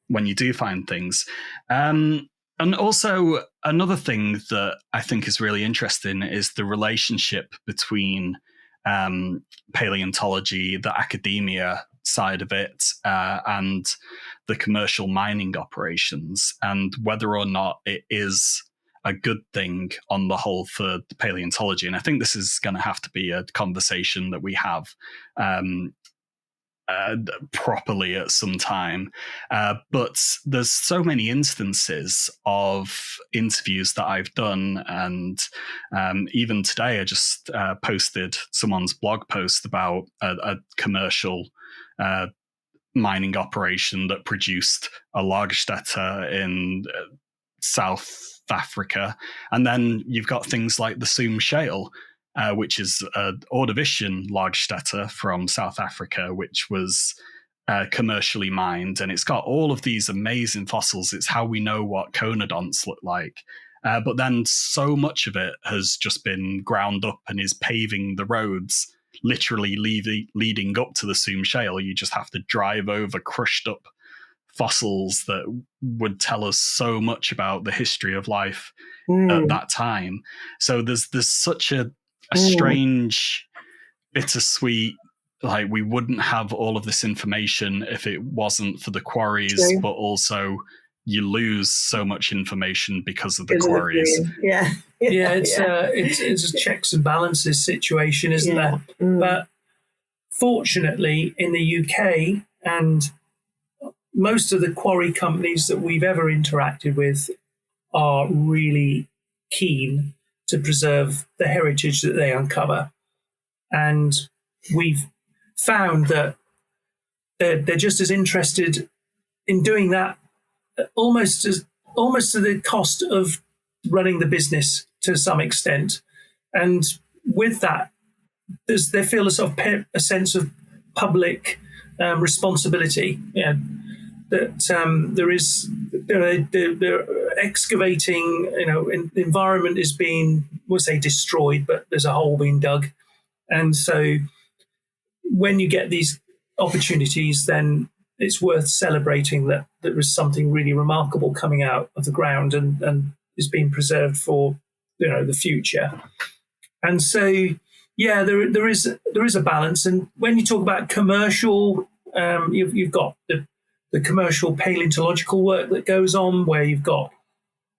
When you do find things. And also another thing that I think is really interesting is the relationship between paleontology, the academia side of it, and the commercial mining operations, and whether or not it is a good thing on the whole for the paleontology. And I think this is going to have to be a conversation that we have properly at some time, but there's so many instances of interviews that I've done, and even today I just posted someone's blog post about a commercial mining operation that produced a Lagerstätte in South Africa, and then you've got things like the Soom Shale, which is an Ordovician Lagerstätte from South Africa, which was commercially mined. And it's got all of these amazing fossils. It's how we know what conodonts look like. But then so much of it has just been ground up and is paving the roads, literally leading up to the Soom Shale. You just have to drive over crushed up fossils that would tell us so much about the history of life at that time. So there's such a strange, bittersweet, like, we wouldn't have all of this information if it wasn't for the quarries, but also you lose so much information because of the quarries. It's a checks and balances situation, isn't there? But fortunately, in the UK, and most of the quarry companies that we've ever interacted with are really keen to preserve the heritage that they uncover. And we've found that they're just as interested in doing that almost to the cost of running the business to some extent. And with that, they feel a sort of a sense of public responsibility. That they're excavating. The environment is being, we'll say, destroyed, but there's a hole being dug, and so when you get these opportunities, then it's worth celebrating that there is something really remarkable coming out of the ground and is being preserved for the future. And so, yeah, there is a balance. And when you talk about commercial, you've got the commercial paleontological work that goes on, where you've got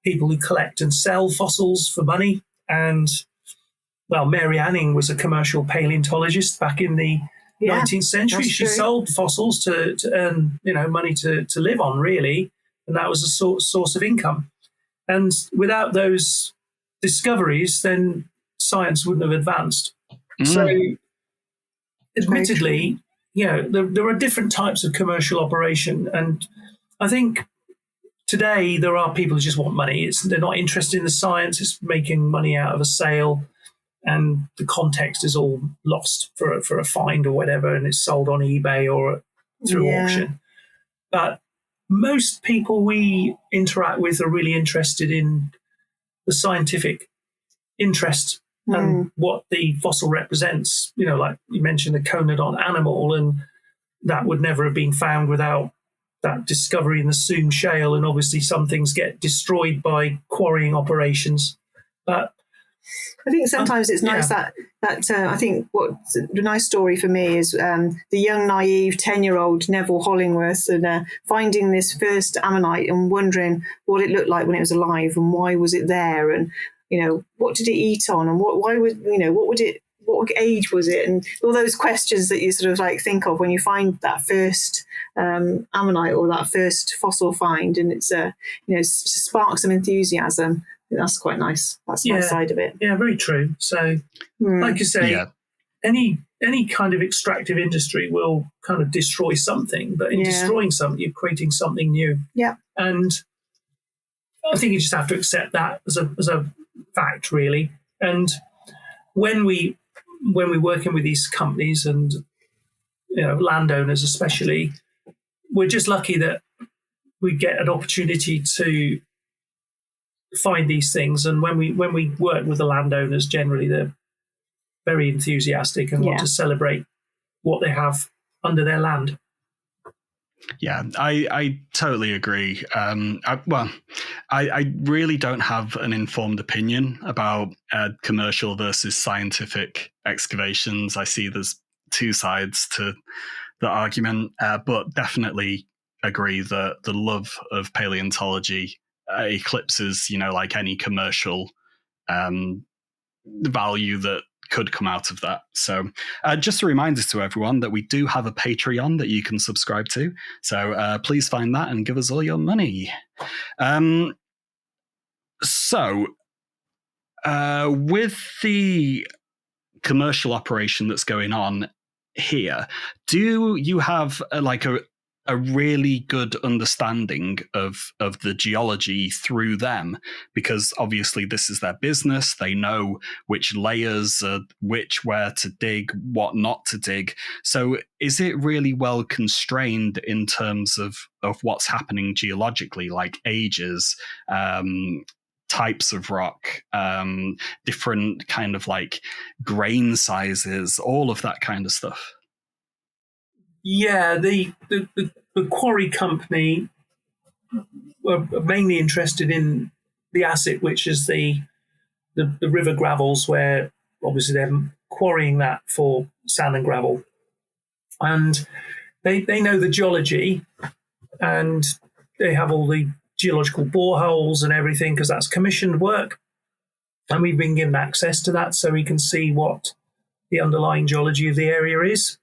people who collect and sell fossils for money. And well, Mary Anning was a commercial paleontologist back in the 19th century. She sold fossils to earn money to live on, really, and that was a source of income. And without those discoveries, then science wouldn't have advanced. So, admittedly, there are different types of commercial operation, and I think today there are people who just want money. They're not interested in the science. It's making money out of a sale, and the context is all lost for a find or whatever, and it's sold on eBay or through auction. But most people we interact with are really interested in the scientific interest and what the fossil represents. Like you mentioned, the conodont animal, and that would never have been found without that discovery in the Soom Shale. And obviously some things get destroyed by quarrying operations. But I think sometimes it's nice that I think what's a nice story for me is the young, naive 10-year-old Neville Hollingworth and finding this first ammonite and wondering what it looked like when it was alive and why was it there, and what did it eat on, and what age was it, and all those questions that you sort of like think of when you find that first ammonite or that first fossil find, and it's sparks some enthusiasm. That's quite nice. That's the nice side of it. Yeah, very true. So, like you say, any kind of extractive industry will kind of destroy something, but in destroying something, you're creating something new. Yeah, and I think you just have to accept that as a fact, really. And when we're working with these companies and landowners especially, we're just lucky that we get an opportunity to find these things. And when we work with the landowners, generally they're very enthusiastic and want to celebrate what they have under their land. Yeah, I totally agree. I really don't have an informed opinion about commercial versus scientific excavations. I see there's two sides to the argument, but definitely agree that the love of paleontology eclipses, like any commercial value that could come out of that. So just a reminder to everyone that we do have a Patreon that you can subscribe to. So please find that and give us all your money. So with the commercial operation that's going on here, do you have a really good understanding of the geology through them? Because obviously this is their business. They know which layers, where to dig, what not to dig. So is it really well constrained in terms of what's happening geologically, like ages, types of rock, different kind of like grain sizes, all of that kind of stuff? Yeah, the quarry company were mainly interested in the asset, which is the river gravels, where obviously they're quarrying that for sand and gravel. And they know the geology, and they have all the geological boreholes and everything, because that's commissioned work. And we've been given access to that so we can see what the underlying geology of the area is.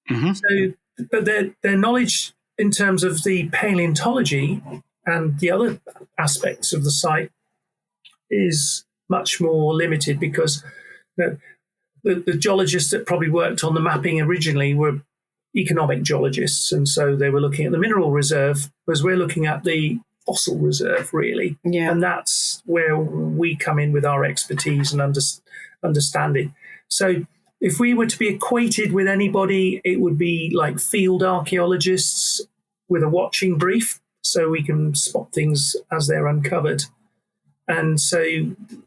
Mm-hmm. So, but their knowledge in terms of the paleontology and the other aspects of the site is much more limited, because the geologists that probably worked on the mapping originally were economic geologists, and so they were looking at the mineral reserve, whereas we're looking at the fossil reserve, really. Yeah. And that's where we come in with our expertise and understanding. So if we were to be equated with anybody, it would be like field archaeologists with a watching brief, so we can spot things as they're uncovered. And so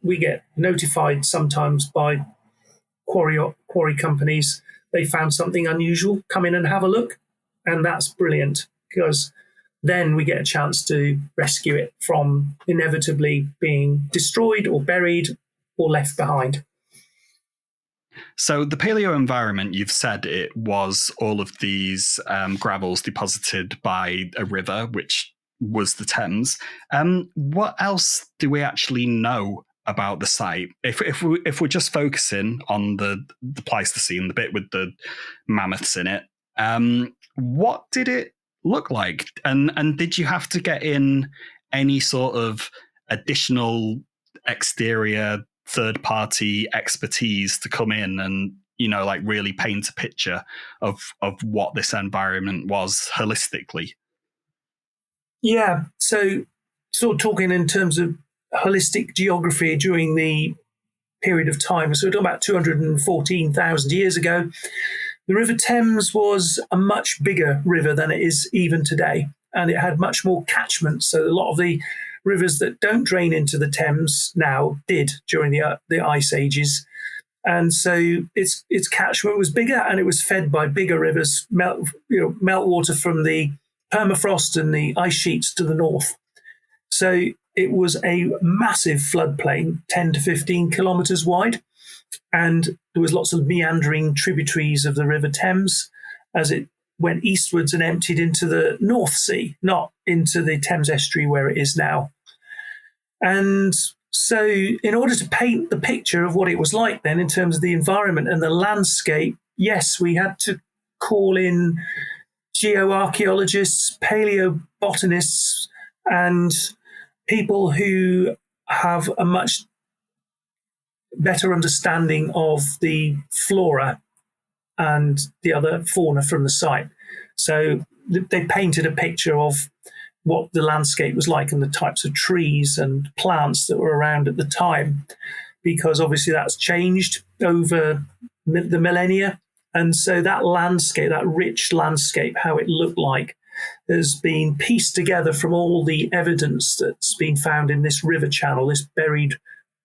we get notified sometimes by quarry companies. They found something unusual, come in and have a look. And that's brilliant, because then we get a chance to rescue it from inevitably being destroyed or buried or left behind. So the paleo environment, you've said it was all of these gravels deposited by a river, which was the Thames. What else do we actually know about the site? If we're just focusing on the Pleistocene, the bit with the mammoths in it, what did it look like? And did you have to get in any sort of additional exterior third-party expertise to come in and, like really paint a picture of what this environment was holistically? Yeah, so sort of talking in terms of holistic geography during the period of time, so we're talking about 214,000 years ago, the River Thames was a much bigger river than it is even today, and it had much more catchment. So a lot of the rivers that don't drain into the Thames now did during the ice ages. And so its catchment was bigger, and it was fed by bigger rivers, meltwater from the permafrost and the ice sheets to the north. So it was a massive floodplain, 10 to 15 kilometres wide, and there was lots of meandering tributaries of the River Thames as it went eastwards and emptied into the North Sea, not into the Thames estuary where it is now. And so in order to paint the picture of what it was like then in terms of the environment and the landscape, yes, we had to call in geoarchaeologists, paleobotanists, and people who have a much better understanding of the flora and the other fauna from the site. So they painted a picture of what the landscape was like and the types of trees and plants that were around at the time, because obviously that's changed over the millennia. And so that landscape, that rich landscape, how it looked like, has been pieced together from all the evidence that's been found in this river channel, this buried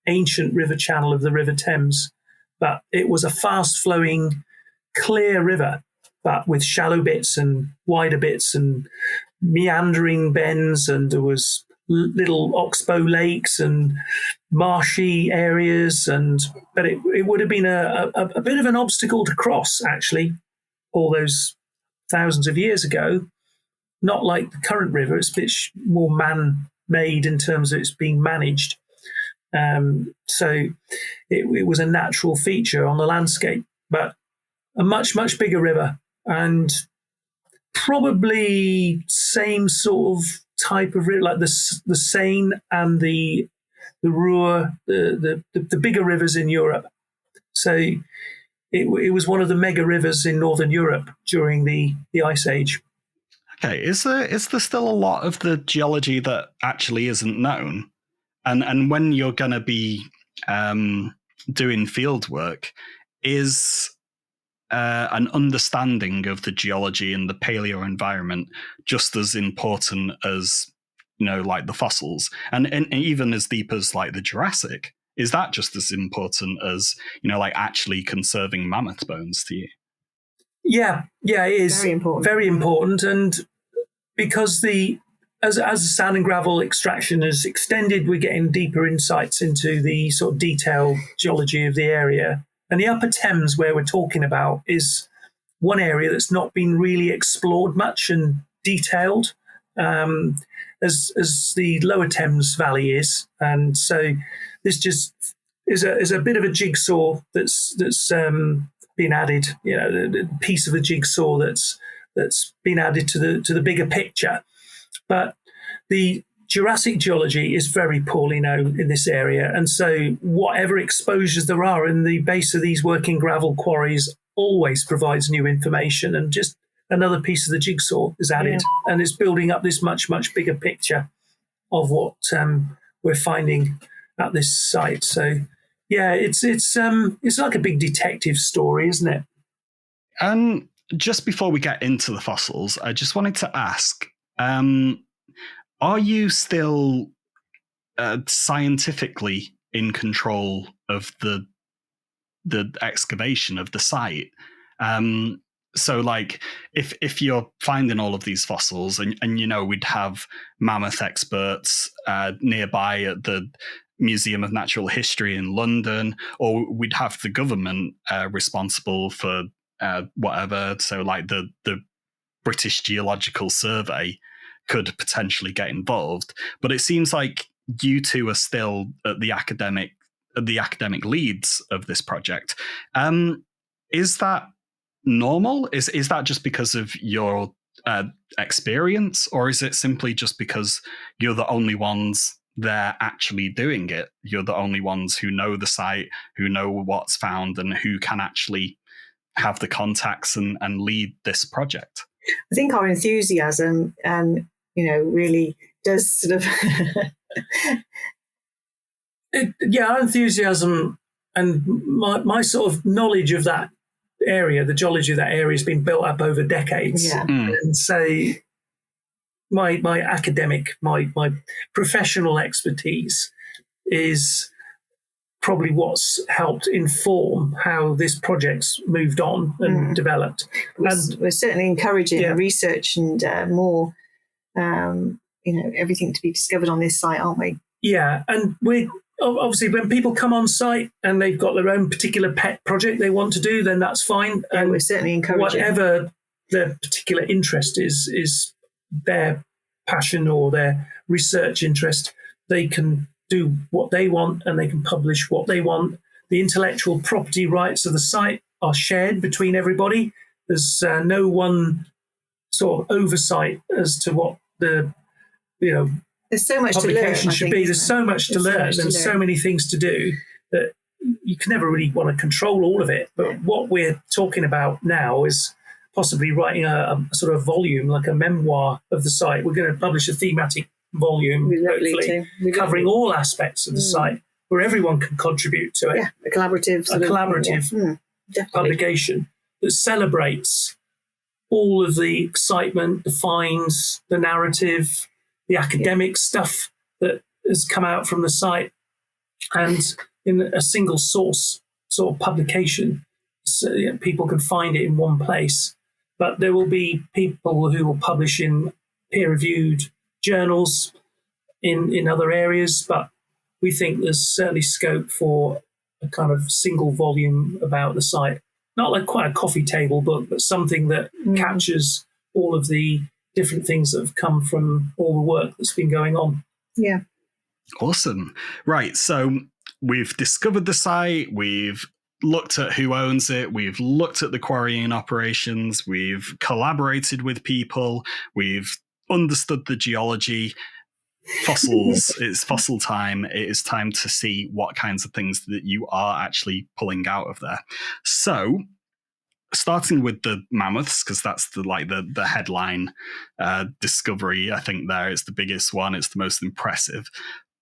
ancient river channel of the River Thames. But it was a fast-flowing, clear river, but with shallow bits and wider bits and meandering bends, and there was little oxbow lakes and marshy areas, but it would have been a bit of an obstacle to cross, actually, all those thousands of years ago. Not like the current river, it's a bit more man-made in terms of it's being managed. So it was a natural feature on the landscape, but a much, much bigger river, and probably same sort of type of river, like the Seine and the Ruhr, the bigger rivers in Europe. So it was one of the mega rivers in Northern Europe during the Ice Age. Okay, is there still a lot of the geology that actually isn't known? And when you're going to be doing field work, is an understanding of the geology and the paleo environment just as important as, like the fossils, and even as deep as like the Jurassic? Is that just as important as, like actually conserving mammoth bones to you? Yeah, it is very important. Very important, and because as the sand and gravel extraction has extended, we're getting deeper insights into the sort of detailed geology of the area. And the Upper Thames, where we're talking about, is one area that's not been really explored much and detailed, as the Lower Thames Valley is. And so this just is a bit of a jigsaw that's been added. The piece of a jigsaw that's been added to the bigger picture. But the Jurassic geology is very poorly known in this area, and so whatever exposures there are in the base of these working gravel quarries always provides new information, and just another piece of the jigsaw is added, and it's building up this much, much bigger picture. of what we're finding at this site. So, yeah, it's like a big detective story, isn't it? Just before we get into the fossils, I just wanted to ask, are you still scientifically in control of the excavation of the site? So like if you're finding all of these fossils and you know, we'd have mammoth experts nearby at the Museum of Natural History in London, or we'd have the government responsible for whatever. So like the British Geological Survey could potentially get involved. But it seems like you two are still at the academic leads of this project. Is that normal? Is that just because of your experience, or is it simply just because you're the only ones there actually doing it? You're the only ones who know the site, who know what's found, and who can actually have the contacts and lead this project? I think our enthusiasm, really does sort of... Our enthusiasm and my sort of knowledge of that area, the geology of that area, has been built up over decades. Yeah. And so my academic, my professional expertise is probably what's helped inform how this project's moved on and developed. We're certainly encouraging research and more, everything to be discovered on this site, aren't we? Yeah, and we're obviously, when people come on site and they've got their own particular pet project they want to do, then that's fine. And we're certainly encouraging whatever their particular interest is their passion or their research interest. They can do what they want and they can publish what they want. The intellectual property rights of the site are shared between everybody. There's no one sort of oversight as to what the there's so much publication to learn, should be. There's so much to learn and so many things to do that you can never really want to control all of it. But what we're talking about now is possibly writing a sort of volume, like a memoir of the site. We're going to publish a thematic volume, hopefully, covering all aspects of the site, where everyone can contribute to it. Yeah, a collaborative publication that celebrates all of the excitement, the finds, the narrative, the academic stuff that has come out from the site, and in a single source sort of publication, so people can find it in one place. But there will be people who will publish in peer-reviewed journals in other areas, but we think there's certainly scope for a kind of single volume about the site. Not like quite a coffee table book, but something that captures all of the different things that have come from all the work that's been going on. Yeah. Awesome. Right. So we've discovered the site. We've looked at who owns it. We've looked at the quarrying operations. We've collaborated with people. We've understood the geology. Fossils. It's fossil time. It is time to see what kinds of things that you are actually pulling out of there. So, starting with the mammoths, because that's the headline discovery. I think there it's the biggest one. It's the most impressive.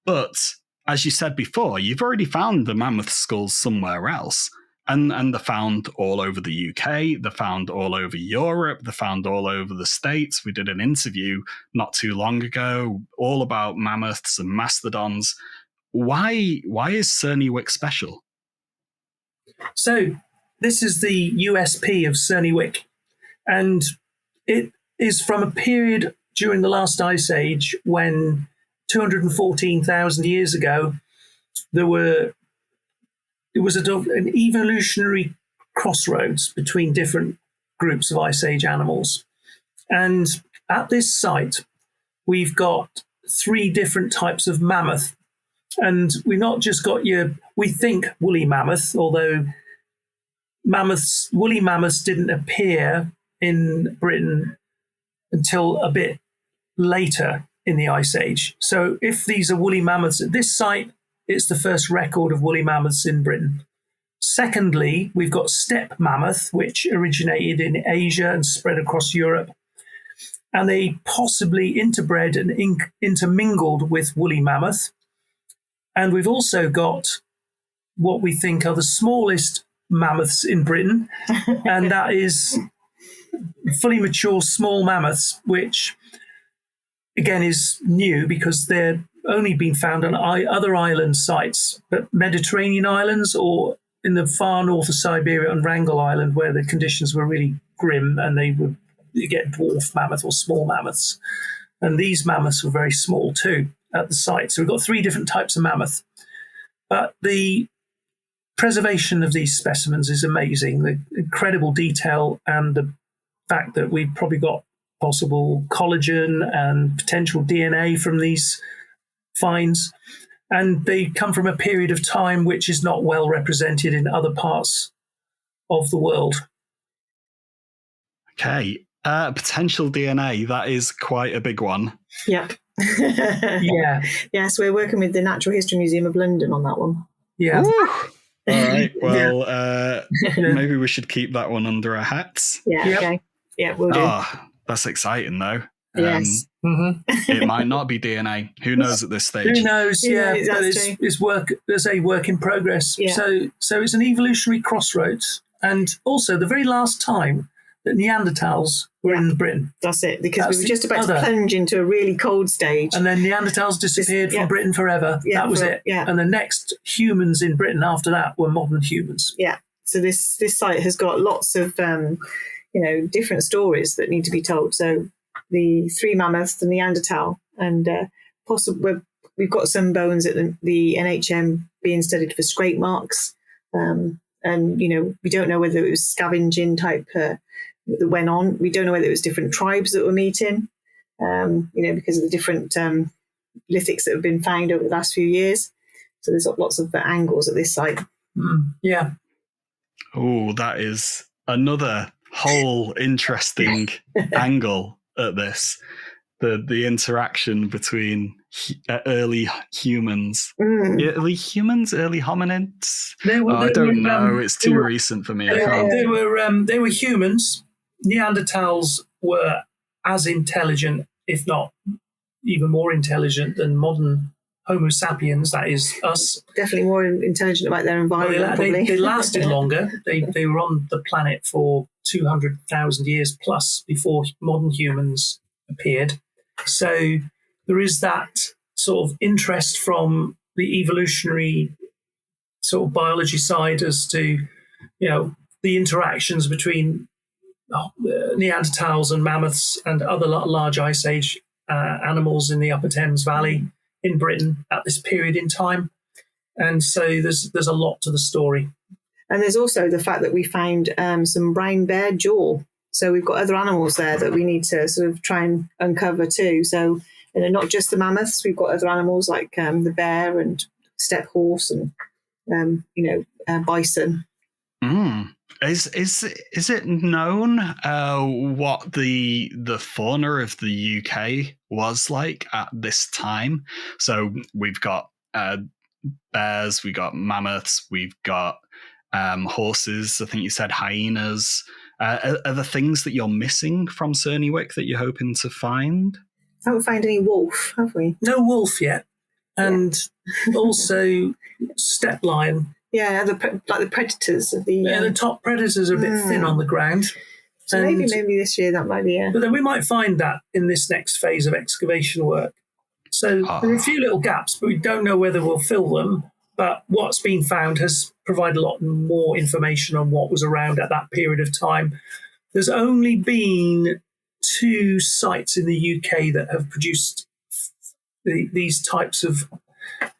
But as you said before, you've already found the mammoth skulls somewhere else. And they're found all over the UK, they're found all over Europe, they're found all over the States. We did an interview not too long ago all about mammoths and mastodons. Why is Cerney Wick special? So this is the USP of Cerney Wick, and it is from a period during the last ice age when 214,000 years ago there was an evolutionary crossroads between different groups of Ice Age animals. And at this site, we've got 3 different types of mammoth. And we've not just got we think woolly mammoth, although woolly mammoths didn't appear in Britain until a bit later in the Ice Age. So if these are woolly mammoths at this site, it's the first record of woolly mammoths in Britain. Secondly, we've got steppe mammoth, which originated in Asia and spread across Europe. and they possibly interbred and intermingled with woolly mammoth. And we've also got what we think are the smallest mammoths in Britain, and that is fully mature small mammoths, which again is new because they're only been found on other island sites, but Mediterranean islands or in the far north of Siberia on Wrangel Island, where the conditions were really grim and they would get dwarf mammoth or small mammoths. And these mammoths were very small too at the site. So we've got 3 different types of mammoth. But the preservation of these specimens is amazing. The incredible detail and the fact that we've probably got possible collagen and potential DNA from these finds. And they come from a period of time which is not well represented in other parts of the world. Okay. Potential DNA, that is quite a big one. Yep. Yeah. Yes, we're working with the Natural History Museum of London on that one. Yeah. All right. Well, maybe we should keep that one under our hats. Yeah. Yep. Okay. Yeah, we'll do. Ah, that's exciting, though. Yes. It might not be DNA. Who knows at this stage? Who knows? Yeah, Yeah, but that's true. it's work. There's a work in progress. Yeah. So it's an evolutionary crossroads, and also the very last time that Neanderthals were in Britain, That's it, because That's we were just about the to other. plunge into a really cold stage. and then Neanderthals disappeared Yeah. from Britain forever. Yeah, that was it. yeah. And the next humans in Britain after that were modern humans. Yeah. So this site has got lots of different stories that need to be told. So the 3 mammoths, the Neanderthal, and possibly we've got some bones at the NHM being studied for scrape marks, and we don't know whether it was scavenging type that went on. We don't know whether it was different tribes that were meeting, because of the different lithics that have been found over the last few years. So there's lots of angles at this site. Yeah. Oh, that is another whole interesting angle at this. The interaction between early humans. Early humans? Early hominids? I don't know. It's too recent for me. I can't. They were humans. Neanderthals were as intelligent, if not even more intelligent than modern Homo sapiens, that is us. Definitely more intelligent about their environment, probably. They lasted longer. They were on the planet for 200,000 years plus before modern humans appeared. So there is that sort of interest from the evolutionary sort of biology side as to, the interactions between Neanderthals and mammoths and other large ice age animals in the Upper Thames Valley in Britain at this period in time. And so there's a lot to the story. And there's also the fact that we found some brown bear jaw. So we've got other animals there that we need to sort of try and uncover too. So not just the mammoths, we've got other animals like the bear and steppe horse and bison. Is it known what the fauna of the UK was like at this time? So we've got bears, we've got mammoths, we've got horses. I think you said hyenas. Are there things that you're missing from Cerney Wick that you're hoping to find? Haven't found any wolf, have we? No wolf yet, and also steppe lion. Yeah, like the predators of the. The top predators are a bit thin on the ground. So maybe this year that might be. But then we might find that in this next phase of excavation work. So there are a few little gaps, but we don't know whether we'll fill them. But what's been found has provided a lot more information on what was around at that period of time. There's only been 2 sites in the UK that have produced these types of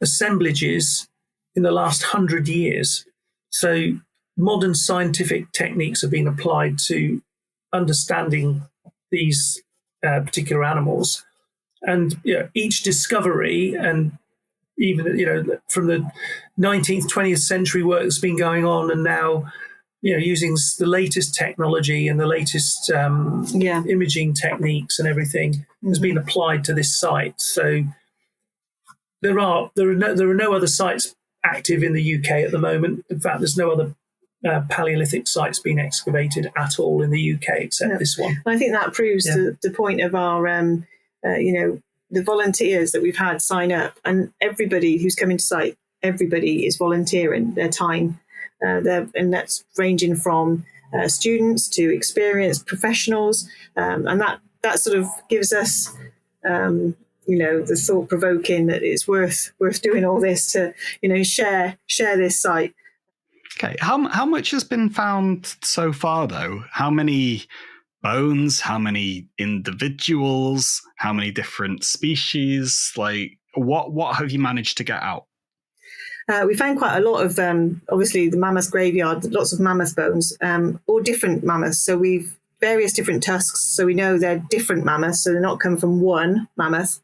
assemblages in the last 100 years. So modern scientific techniques have been applied to understanding these particular animals. And each discovery, and even from the 19th, 20th century work that's been going on, and now using the latest technology and the latest imaging techniques and everything has been applied to this site. So there are no other sites active in the UK at the moment. In fact, there's no other Paleolithic sites been excavated at all in the UK except this one. I think that proves the point of our, the volunteers that we've had sign up, and everybody who's coming to site, everybody is volunteering their time. And that's ranging from students to experienced professionals, and that sort of gives us, the thought provoking that it's worth doing all this to, share this site. Okay, how much has been found so far, though? How many bones? How many individuals? How many different species? Like, what have you managed to get out? We found quite a lot of, obviously, the Mammoth Graveyard, lots of mammoth bones, all different mammoths. So we've various different tusks, so we know they're different mammoths, so they're not come from one mammoth.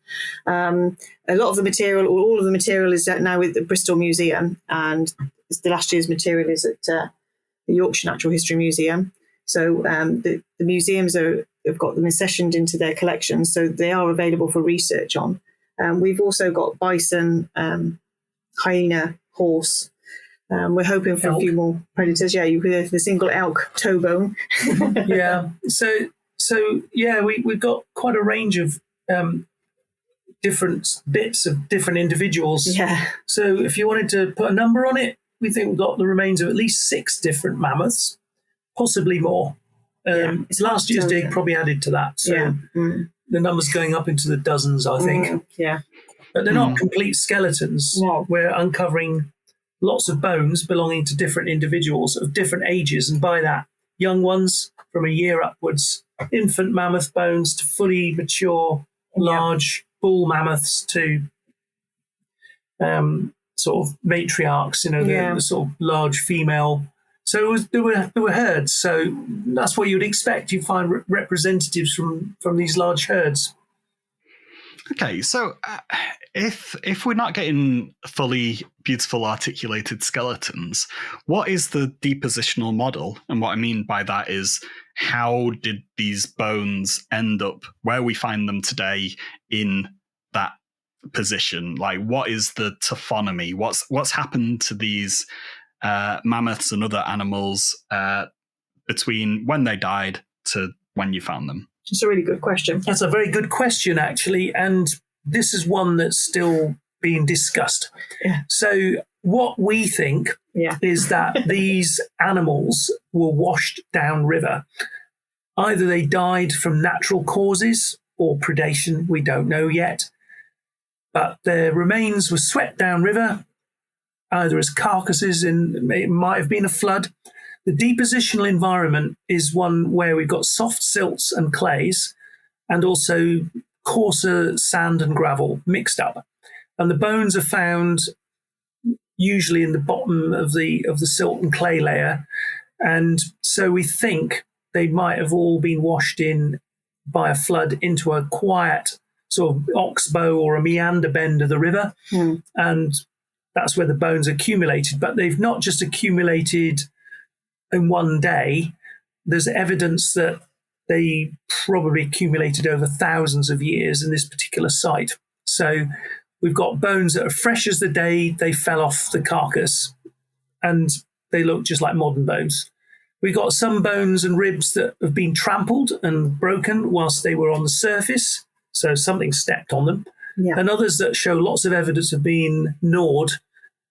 A lot of the material, or all of the material, is now with the Bristol Museum, and the last year's material is at the Yorkshire Natural History Museum. So the museums have got them accessioned into their collections, so they are available for research on. We've also got bison, hyena, horse. We're hoping for a few more predators. Yeah, you hear the single elk toe bone. Yeah. So we've got quite a range of different bits of different individuals. Yeah. So if you wanted to put a number on it, we think we've got the remains of at least 6 different mammoths, possibly more. Last year's dig probably added to that. So the number's going up into the dozens, I think. Yeah. But they're not complete skeletons. No. We're uncovering lots of bones belonging to different individuals of different ages. And by that, young ones from a year upwards, infant mammoth bones to fully mature, large bull mammoths to sort of matriarchs, the sort of large female. So there were herds. So that's what you'd expect. You find representatives from these large herds. Okay, so if we're not getting fully beautiful articulated skeletons, what is the depositional model? And what I mean by that is, how did these bones end up where we find them today in that position? Like, what is the taphonomy? What's happened to these mammoths and other animals between when they died to when you found them? It's a really good question. That's a very good question, actually. And this is one that's still being discussed. Yeah. So what we think is that these animals were washed downriver. Either they died from natural causes or predation, we don't know yet. But their remains were swept downriver, either as carcasses, and it might have been a flood. The depositional environment is one where we've got soft silts and clays, and also coarser sand and gravel mixed up. And the bones are found usually in the bottom of the silt and clay layer. And so we think they might have all been washed in by a flood into a quiet sort of oxbow or a meander bend of the river. And that's where the bones accumulated. But they've not just accumulated in one day. There's evidence that they probably accumulated over thousands of years in this particular site. So we've got bones that are fresh as the day they fell off the carcass, and they look just like modern bones. We've got some bones and ribs that have been trampled and broken whilst they were on the surface, so something stepped on them, and others that show lots of evidence of being gnawed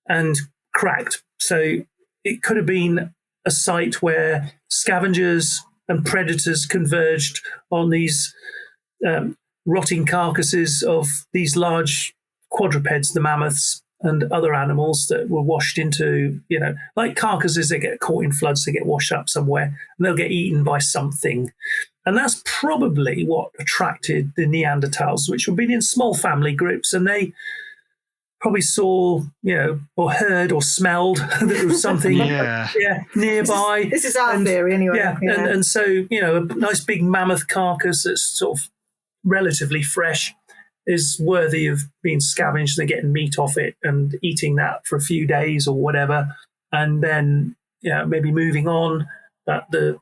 and cracked. So it could have been a site where scavengers and predators converged on these rotting carcasses of these large quadrupeds, the mammoths and other animals that were washed into, like carcasses that get caught in floods, they get washed up somewhere and they'll get eaten by something. And that's probably what attracted the Neanderthals, which were been in small family groups, and they probably saw, or heard or smelled that there was something nearby. This is our theory anyway. And so, a nice big mammoth carcass that's sort of relatively fresh is worthy of being scavenged and getting meat off it and eating that for a few days or whatever. And then, maybe moving on, that the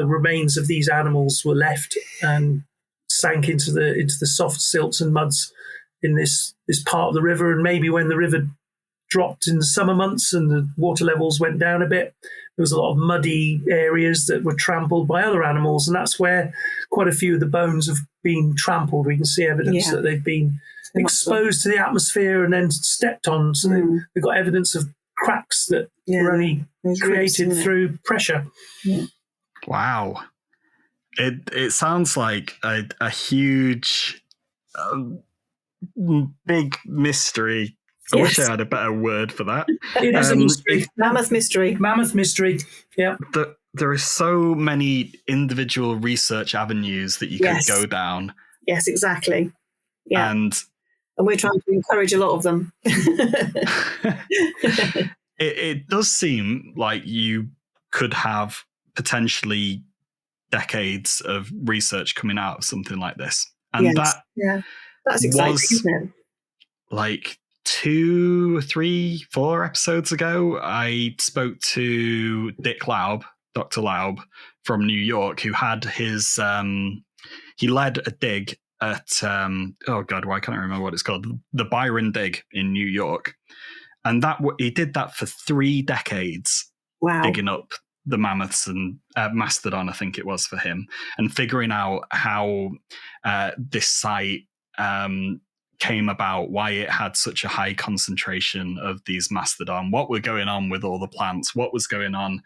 remains of these animals were left and sank into the soft silts and muds in this part of the river. And maybe when the river dropped in the summer months and the water levels went down a bit. There was a lot of muddy areas that were trampled by other animals, and that's where quite a few of the bones have been trampled. We can see evidence that they've been exposed to the atmosphere and then stepped on. So they've got evidence of cracks that were only created through pressure. Yeah. Wow. It sounds like a huge, big mystery. I wish I had a better word for that. It is a mystery. Mammoth mystery. Mammoth mystery, yeah. There are so many individual research avenues that you could go down. Yes, exactly. Yeah. And we're trying to encourage a lot of them. it does seem like you could have potentially decades of research coming out of something like this. And that's exciting, isn't it? Like 2, 3, 4 episodes ago, I spoke to Dr. Laub from New York, who had his, he led a dig at, oh God, why can't I remember what it's called? The Byron Dig in New York. And he did that for 3 decades, digging up the mammoths and mastodon, I think it was for him, and figuring out how this site came about, why it had such a high concentration of these mastodon, what were going on with all the plants, what was going on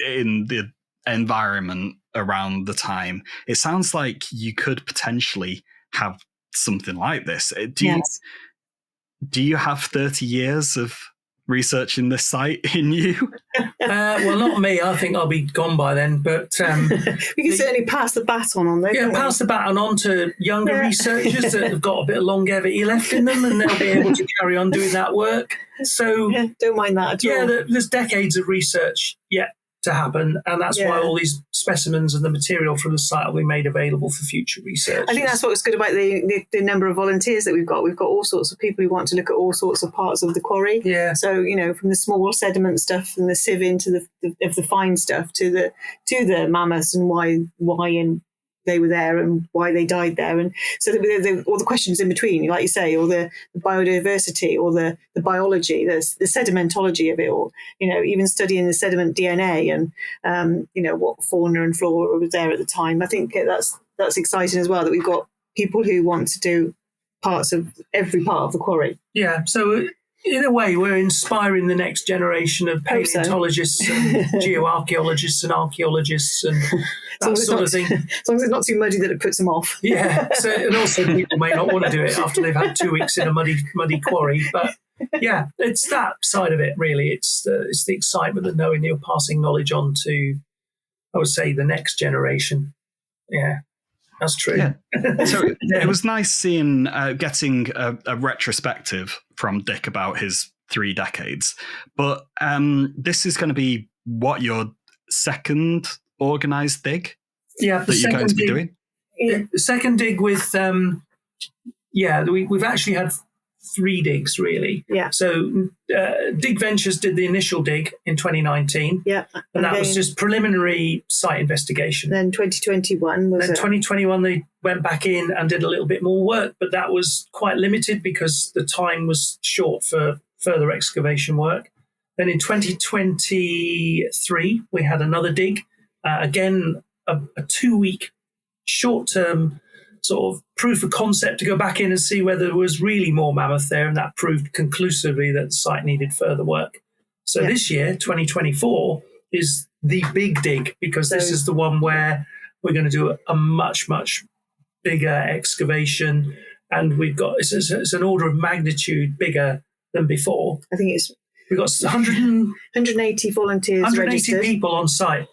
in the environment around the time. It sounds like you could potentially have something like this. Do you have 30 years of researching this site in you? Well, not me. I think I'll be gone by then. But we can certainly pass the baton on, though. Yeah, pass the baton on to younger researchers that have got a bit of longevity left in them, and they'll be able to carry on doing that work. So don't mind that at all. There's decades of research yet to happen, and that's why all these specimens and the material from the site will be made available for future research. I think that's what's good about the number of volunteers that we've got. We've got all sorts of people who want to look at all sorts of parts of the quarry. Yeah. So from the small sediment stuff and the sieving to the fine stuff to the mammoths and why and they were there and why they died there, and so all the questions in between, like you say, or the biodiversity or the biology, the sedimentology of it all. Even studying the sediment DNA and what fauna and flora was there at the time. I think that's exciting as well, that we've got people who want to do parts of every part of the quarry. Yeah. So in a way, we're inspiring the next generation of paleontologists and geoarchaeologists and archaeologists and that sort of thing. As long as it's not too muddy that it puts them off. Yeah. So, and also people may not want to do it after they've had 2 weeks in a muddy quarry. But yeah, it's that side of it, really. It's the excitement of knowing you're passing knowledge on to, I would say, the next generation. Yeah. That's true. Yeah. So it was nice seeing, getting a retrospective from Dick about his 3 decades. But this is going to be your second organised dig? Yeah, that you're going to be doing? Yeah, the second dig with, we've actually had 3 digs, really. Yeah. So Dig Ventures did the initial dig in 2019. Yeah. And that was just preliminary site investigation. Then 2021 was 2021 they went back in and did a little bit more work, but that was quite limited because the time was short for further excavation work. Then in 2023 we had another dig, again a 2-week short-term sort of proof of concept to go back in and see whether there was really more mammoth there, and that proved conclusively that the site needed further work. So this year, 2024, is the big dig, because this is the one where we're going to do a much, much bigger excavation, and it's an order of magnitude bigger than before. I think we've got 180 volunteers 180 registered. People on site.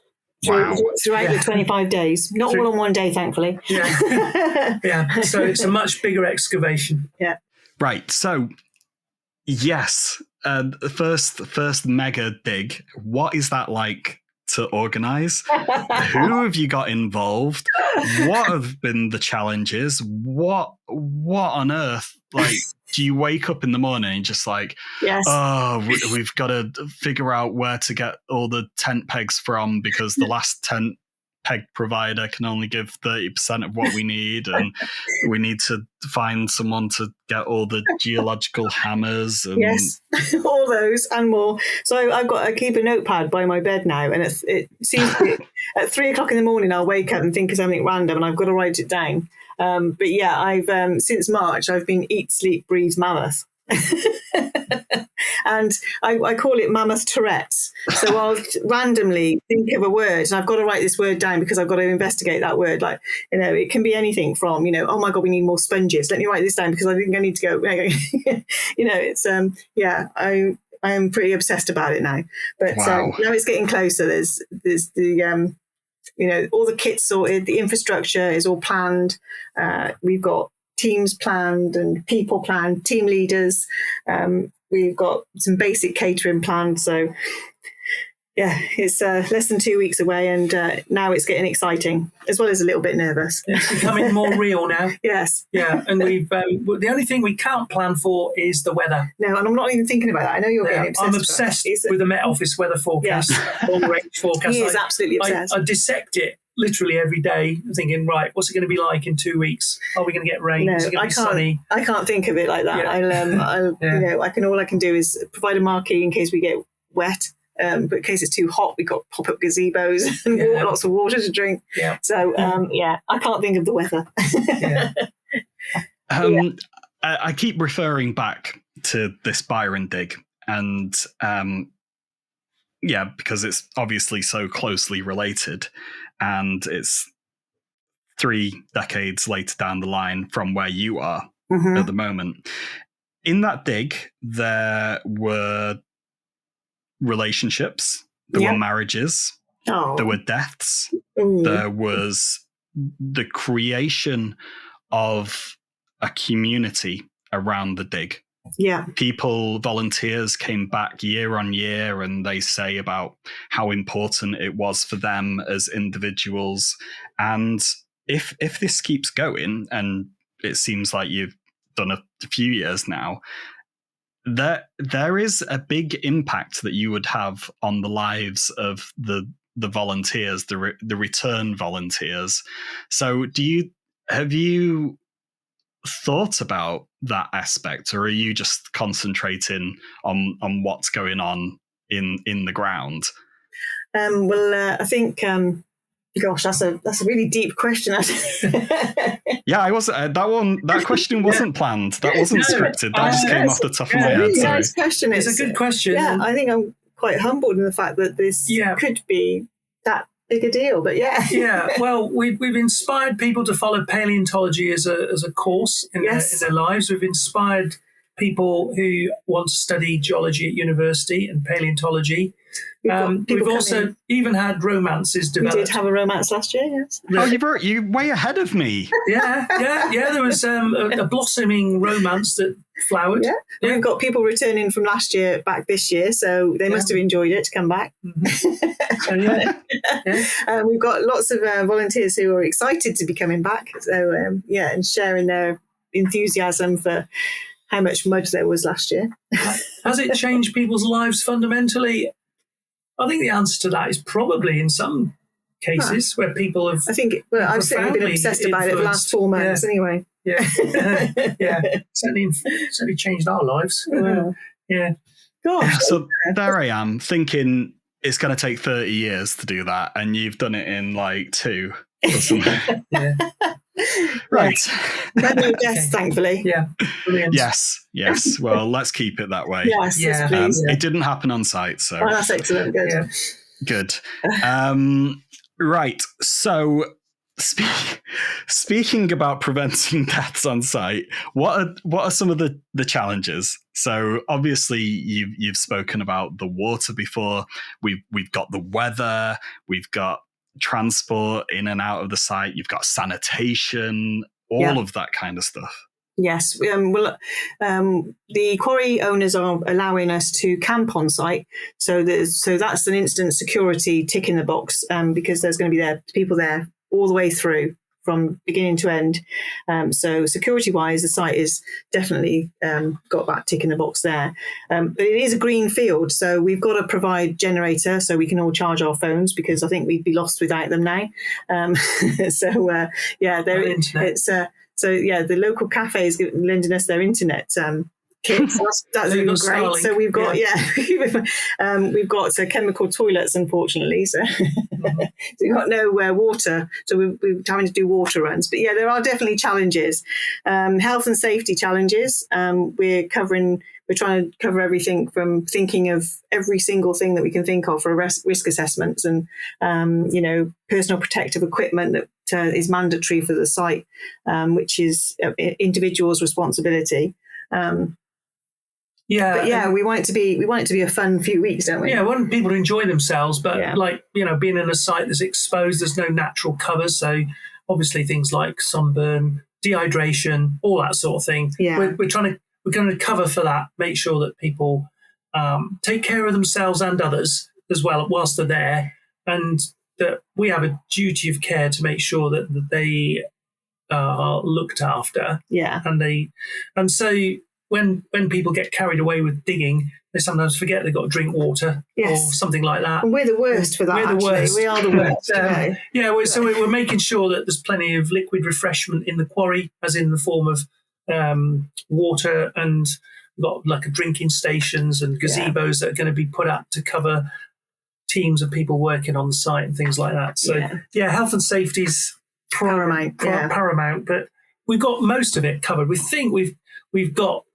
Throughout the 25 days. Not all on one day, thankfully. Yeah. Yeah. So it's a much bigger excavation. Yeah. Right. So, yes, the first mega dig. What is that like to organise? Who have you got involved? What have been the challenges? What on earth? Like, do you wake up in the morning and just like, yes, we've got to figure out where to get all the tent pegs from because the last tent peg provider can only give 30% of what we need, and we need to find someone to get all the geological hammers. And yes, all those and more. So I keep a notepad by my bed now, and it seems to be at 3:00 in the morning I'll wake up and think of something random, and I've got to write it down. But yeah, I've since March I've been eat, sleep, breathe mammoth. And I call it mammoth Tourette's. So I'll randomly think of a word, and I've got to write this word down because I've got to investigate that word. Like, it can be anything from, oh my God, we need more sponges. Let me write this down because I think I need to go. It's I am pretty obsessed about it now. But wow. Now it's getting closer. There's the all the kits sorted, the infrastructure is all planned. We've got teams planned and people planned, team leaders. We've got some basic catering planned. So, yeah, it's less than 2 weeks away, and now it's getting exciting, as well as a little bit nervous. It's becoming more real now. Yes. Yeah, and we've the only thing we can't plan for is the weather. No, and I'm not even thinking about that. I know you're getting obsessed. I'm obsessed with the Met Office weather forecast, long-range forecast. He is absolutely obsessed. I dissect it literally every day, thinking, right, what's it going to be like in 2 weeks? Are we going to get rain? No, is it going to be sunny? I can't think of it like that. Yeah. All I can do is provide a marquee in case we get wet. But in case it's too hot, we've got pop-up gazebos and lots of water to drink. Yeah. So, I can't think of the weather. I keep referring back to this Byron dig, and because it's obviously so closely related, and it's 3 decades later down the line from where you are at the moment. In that dig, there were relationships, there were marriages, there were deaths, there was the creation of a community around the dig. Yeah. Volunteers came back year on year, and they say about how important it was for them as individuals. And if this keeps going, and it seems like you've done a few years now, there is a big impact that you would have on the lives of the volunteers, the return volunteers. So have you thought about that aspect, or are you just concentrating on what's going on in the ground? I think gosh, that's a really deep question. Yeah, I was that question wasn't planned, that wasn't scripted, that just came off the top of my head. Really nice question. It's a good question. Yeah, I think I'm quite humbled in the fact that this could be that big a deal, but well, we've inspired people to follow paleontology as a course in their lives. We've inspired people who want to study geology at university and paleontology. We've also even had romances developed. We did have a romance last year, yes. Oh, you're way ahead of me. Yeah. There was a blossoming romance that flowered. Yeah. We've got people returning from last year back this year, so they must have enjoyed it to come back. So, we've got lots of volunteers who are excited to be coming back. So, and sharing their enthusiasm for how much mud there was last year. Has it changed people's lives fundamentally? I think the answer to that is probably in some cases where people have. I think I've certainly been obsessed about it the last 4 months anyway. Yeah. Certainly changed our lives. Wow. Yeah. Gosh. So there I am thinking it's going to take 30 years to do that, and you've done it in like 2 or something. Right. Yes, thankfully. Yeah. Brilliant. Yes. Well, let's keep it that way. Yes, please. It didn't happen on site, so that's excellent. Good. Yeah. Good. Right. So, speaking about preventing deaths on site, what are some of the challenges? So, obviously, you've spoken about the water before. We've got the weather. We've got transport in and out of the site. You've got sanitation, all of that kind of stuff. Yes. The quarry owners are allowing us to camp on site. So that's an instant security tick in the box, because there's going to be people there all the way through from beginning to end. So security-wise, the site is definitely got that tick in the box there. But it is a green field, so we've got to provide generator so we can all charge our phones, because I think we'd be lost without them now. The local cafe is lending us their internet kits. That's even great. Starlink. So we've got we've got chemical toilets, unfortunately. So, so we've got no water. So we're having to do water runs. But yeah, there are definitely challenges. Health and safety challenges. We're trying to cover everything from thinking of every single thing that we can think of for risk assessments, and personal protective equipment that is mandatory for the site, which is individuals' responsibility. We want it to be a fun few weeks, don't we? Yeah, we want people to enjoy themselves, but being in a site that's exposed, there's no natural cover, so obviously things like sunburn, dehydration, all that sort of thing. Yeah. We're going to cover for that, make sure that people take care of themselves and others as well whilst they're there, and that we have a duty of care to make sure that they are looked after. Yeah, and so when people get carried away with digging, they sometimes forget they've got to drink water or something like that. And we're the worst for that. We're the worst. We are the worst. So we're making sure that there's plenty of liquid refreshment in the quarry, as in the form of water, and we've got like drinking stations and gazebos that are going to be put up to cover teams of people working on the site and things like that. So health and safety's paramount. But we've got most of it covered. We think we've got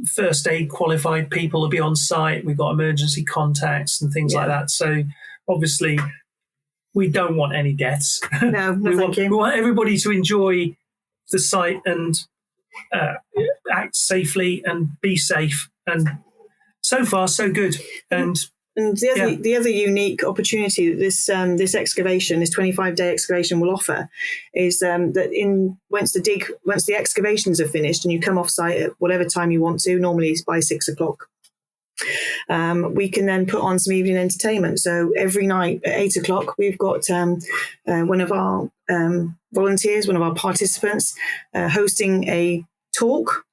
first aid qualified people to be on site. We've got emergency contacts and things like that. So obviously we don't want any deaths. No, we want everybody to enjoy the site and act safely and be safe. And so far, so good. And the other unique opportunity that this excavation, this 25-day excavation, will offer is that once the excavations are finished and you come off site at whatever time you want to, normally it's by 6 o'clock, we can then put on some evening entertainment. So every night at 8 o'clock, we've got one of our volunteers, one of our participants, hosting a talk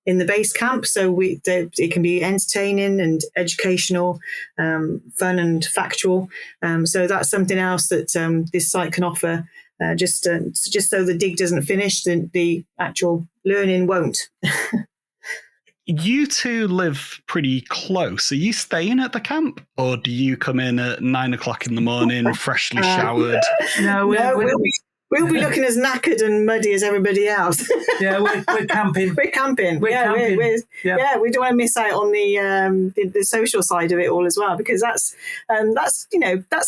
in the base camp. So it can be entertaining and educational, fun and factual. So that's something else that this site can offer, just so the dig doesn't finish, the actual learning won't. You two live pretty close. Are you staying at the camp, or do you come in at 9 o'clock in the morning, freshly showered? We'll be looking as knackered and muddy as everybody else. Yeah, we're camping. We're camping. We don't want to miss out on the social side of it all as well, because that's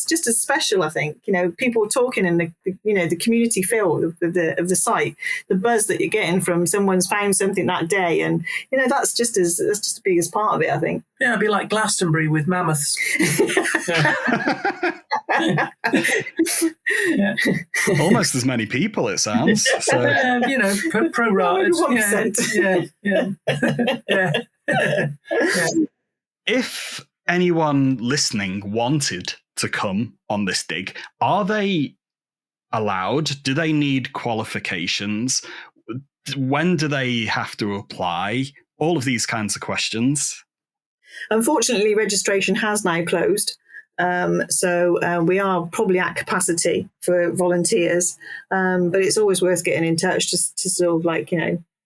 just as special, I think. People talking in the community feel of the site, the buzz that you're getting from someone's found something that day, and that's just the biggest part of it, I think. Yeah, it'd be like Glastonbury with mammoths. Almost as many people, it sounds. So. Pro rata. If anyone listening wanted to come on this dig, are they allowed? Do they need qualifications? When do they have to apply? All of these kinds of questions. Unfortunately, registration has now closed. So we are probably at capacity for volunteers, but it's always worth getting in touch just to sort of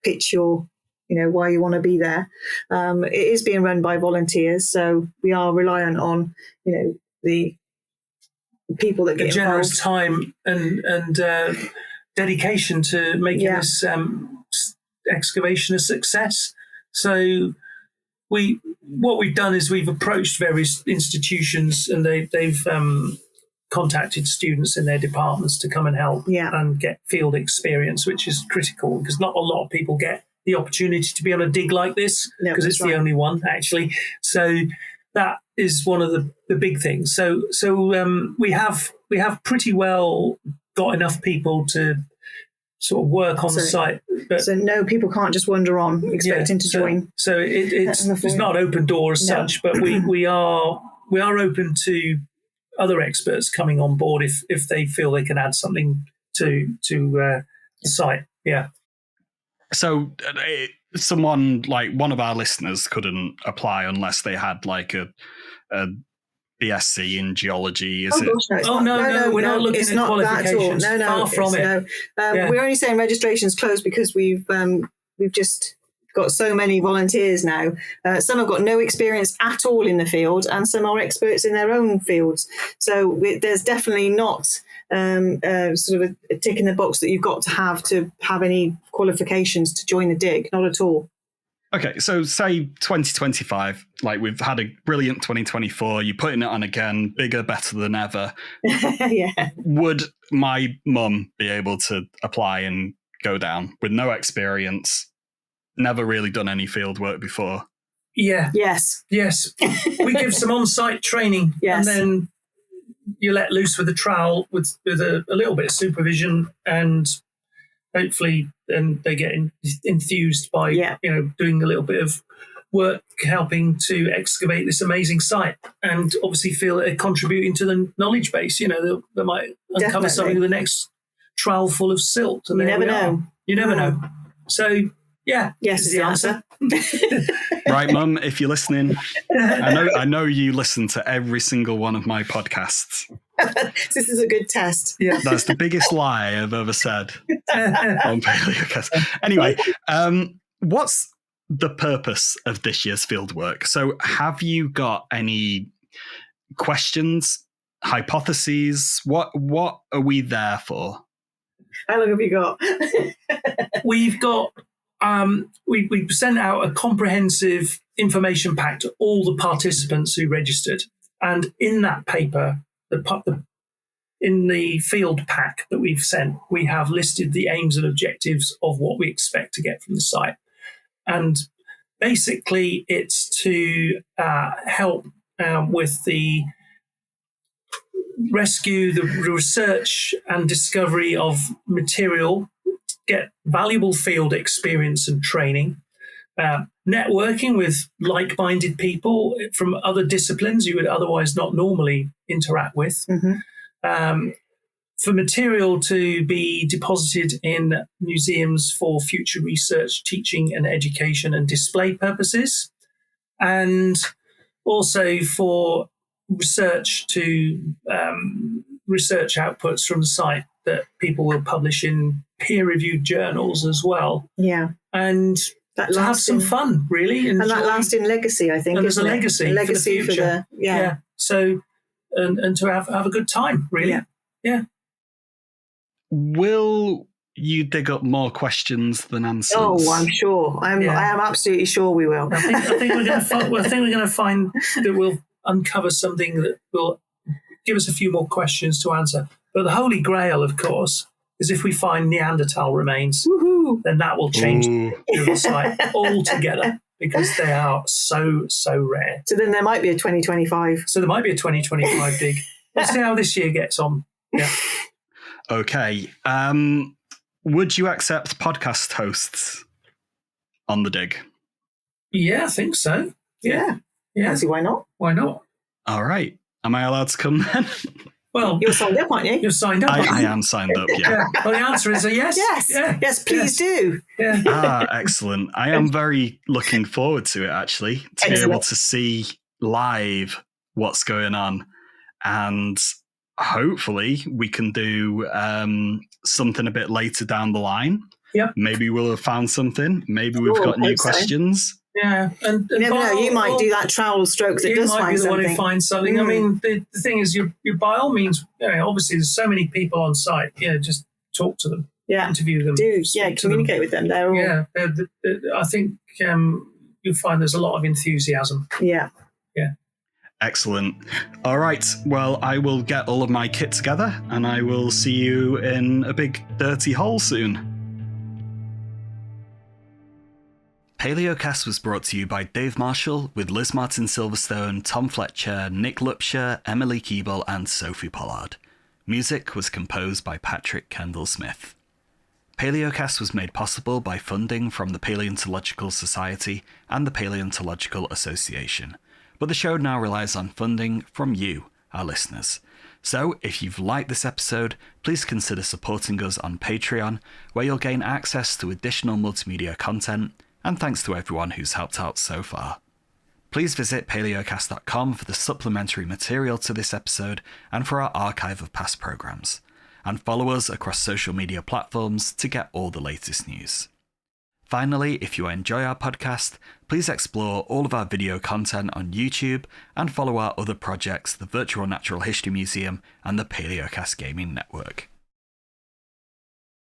pitch your, why you want to be there. It is being run by volunteers, so we are reliant on, the people that get generous involved. Time and dedication to making this excavation a success. So what we've done is we've approached various institutions, and they've contacted students in their departments to come and help and get field experience, which is critical because not a lot of people get the opportunity to be on a dig like this, because it's the only one actually. So that is one of the big things. So we have pretty well got enough people to sort of work on the site. But, so no, people can't just wander on expecting to join. So it's not an open door as such, but we are open to other experts coming on board if they feel they can add something to the site. Yeah. So someone like one of our listeners couldn't apply unless they had like a BSc in geology, is it? Gosh, no, we're not looking at qualifications. No, far from it. We're only saying registration's closed because we've just got so many volunteers now. Some have got no experience at all in the field, and some are experts in their own fields. So there's definitely not sort of a tick in the box that you've got to have any qualifications to join the dig. Not at all. Okay, so say 2025, like we've had a brilliant 2024, you're putting it on again, bigger, better than ever. Yeah. Would my mum be able to apply and go down with no experience, never really done any field work before? Yeah. Yes. We give some on-site training, yes. And then you let loose with a trowel with a little bit of supervision, and hopefully then they get enthused by doing a little bit of work helping to excavate this amazing site, and obviously feel that they're contributing to the knowledge base. They might uncover something with the next trowel full of silt. And you never know. You never know. So, yeah. Yes is the answer. Right, Mum, if you're listening, I know you listen to every single one of my podcasts. This is a good test. Yeah. That's the biggest lie I've ever said on Paleocast. Anyway, what's the purpose of this year's fieldwork? So have you got any questions, hypotheses? What are we there for? How long have you got? We've got we sent out a comprehensive information pack to all the participants who registered, and in that paper, in the field pack that we've sent, we have listed the aims and objectives of what we expect to get from the site. And basically, it's to help with the rescue, the research and discovery of material, get valuable field experience and training, networking with like-minded people from other disciplines you would otherwise not normally interact with, for material to be deposited in museums for future research, teaching and education and display purposes, and also for research outputs from the site that people will publish in peer-reviewed journals as well. Yeah. And that to have some fun, really. And that lasting legacy, I think. And there's a legacy for the future. Yeah. So, and to have a good time, really. Yeah. Will you dig up more questions than answers? Oh, I'm sure. I am absolutely sure we will. I think we're going to find that we'll uncover something that will give us a few more questions to answer. But the holy grail, of course, is if we find Neanderthal remains, then that will change the site altogether, because they are so rare. So then there might be a 2025. So there might be a 2025 dig. Let's see how this year gets on. Yeah. Okay. Would you accept podcast hosts on the dig? Yeah, I think so. Yeah. I see why not. Why not? All right. Am I allowed to come then? Well, you're signed up, aren't you? You're signed up. I am signed up, yeah. Well, the answer is a yes. Yes, please do. Yeah. Excellent. I am very looking forward to it, actually, to be able to see live what's going on. And hopefully we can do something a bit later down the line. Yeah. Maybe we'll have found something. Maybe we've got new questions. Yeah, and you never know. You might do that trowel stroke that does find something. You might be the one who finds something. I mean, the thing is, you by all means, obviously, there's so many people on site. Just talk to them, interview them, communicate with them. They're all I think you'll find there's a lot of enthusiasm. Yeah. Excellent. All right. Well, I will get all of my kit together, and I will see you in a big dirty hole soon. Paleocast was brought to you by Dave Marshall, with Liz Martin Silverstone, Tom Fletcher, Nick Lupshire, Emily Keeble, and Sophie Pollard. Music was composed by Patrick Kendall Smith. Paleocast was made possible by funding from the Paleontological Society and the Paleontological Association, but the show now relies on funding from you, our listeners. So, if you've liked this episode, please consider supporting us on Patreon, where you'll gain access to additional multimedia content, and thanks to everyone who's helped out so far. Please visit paleocast.com for the supplementary material to this episode and for our archive of past programmes, and follow us across social media platforms to get all the latest news. Finally, if you enjoy our podcast, please explore all of our video content on YouTube and follow our other projects, the Virtual Natural History Museum and the Paleocast Gaming Network.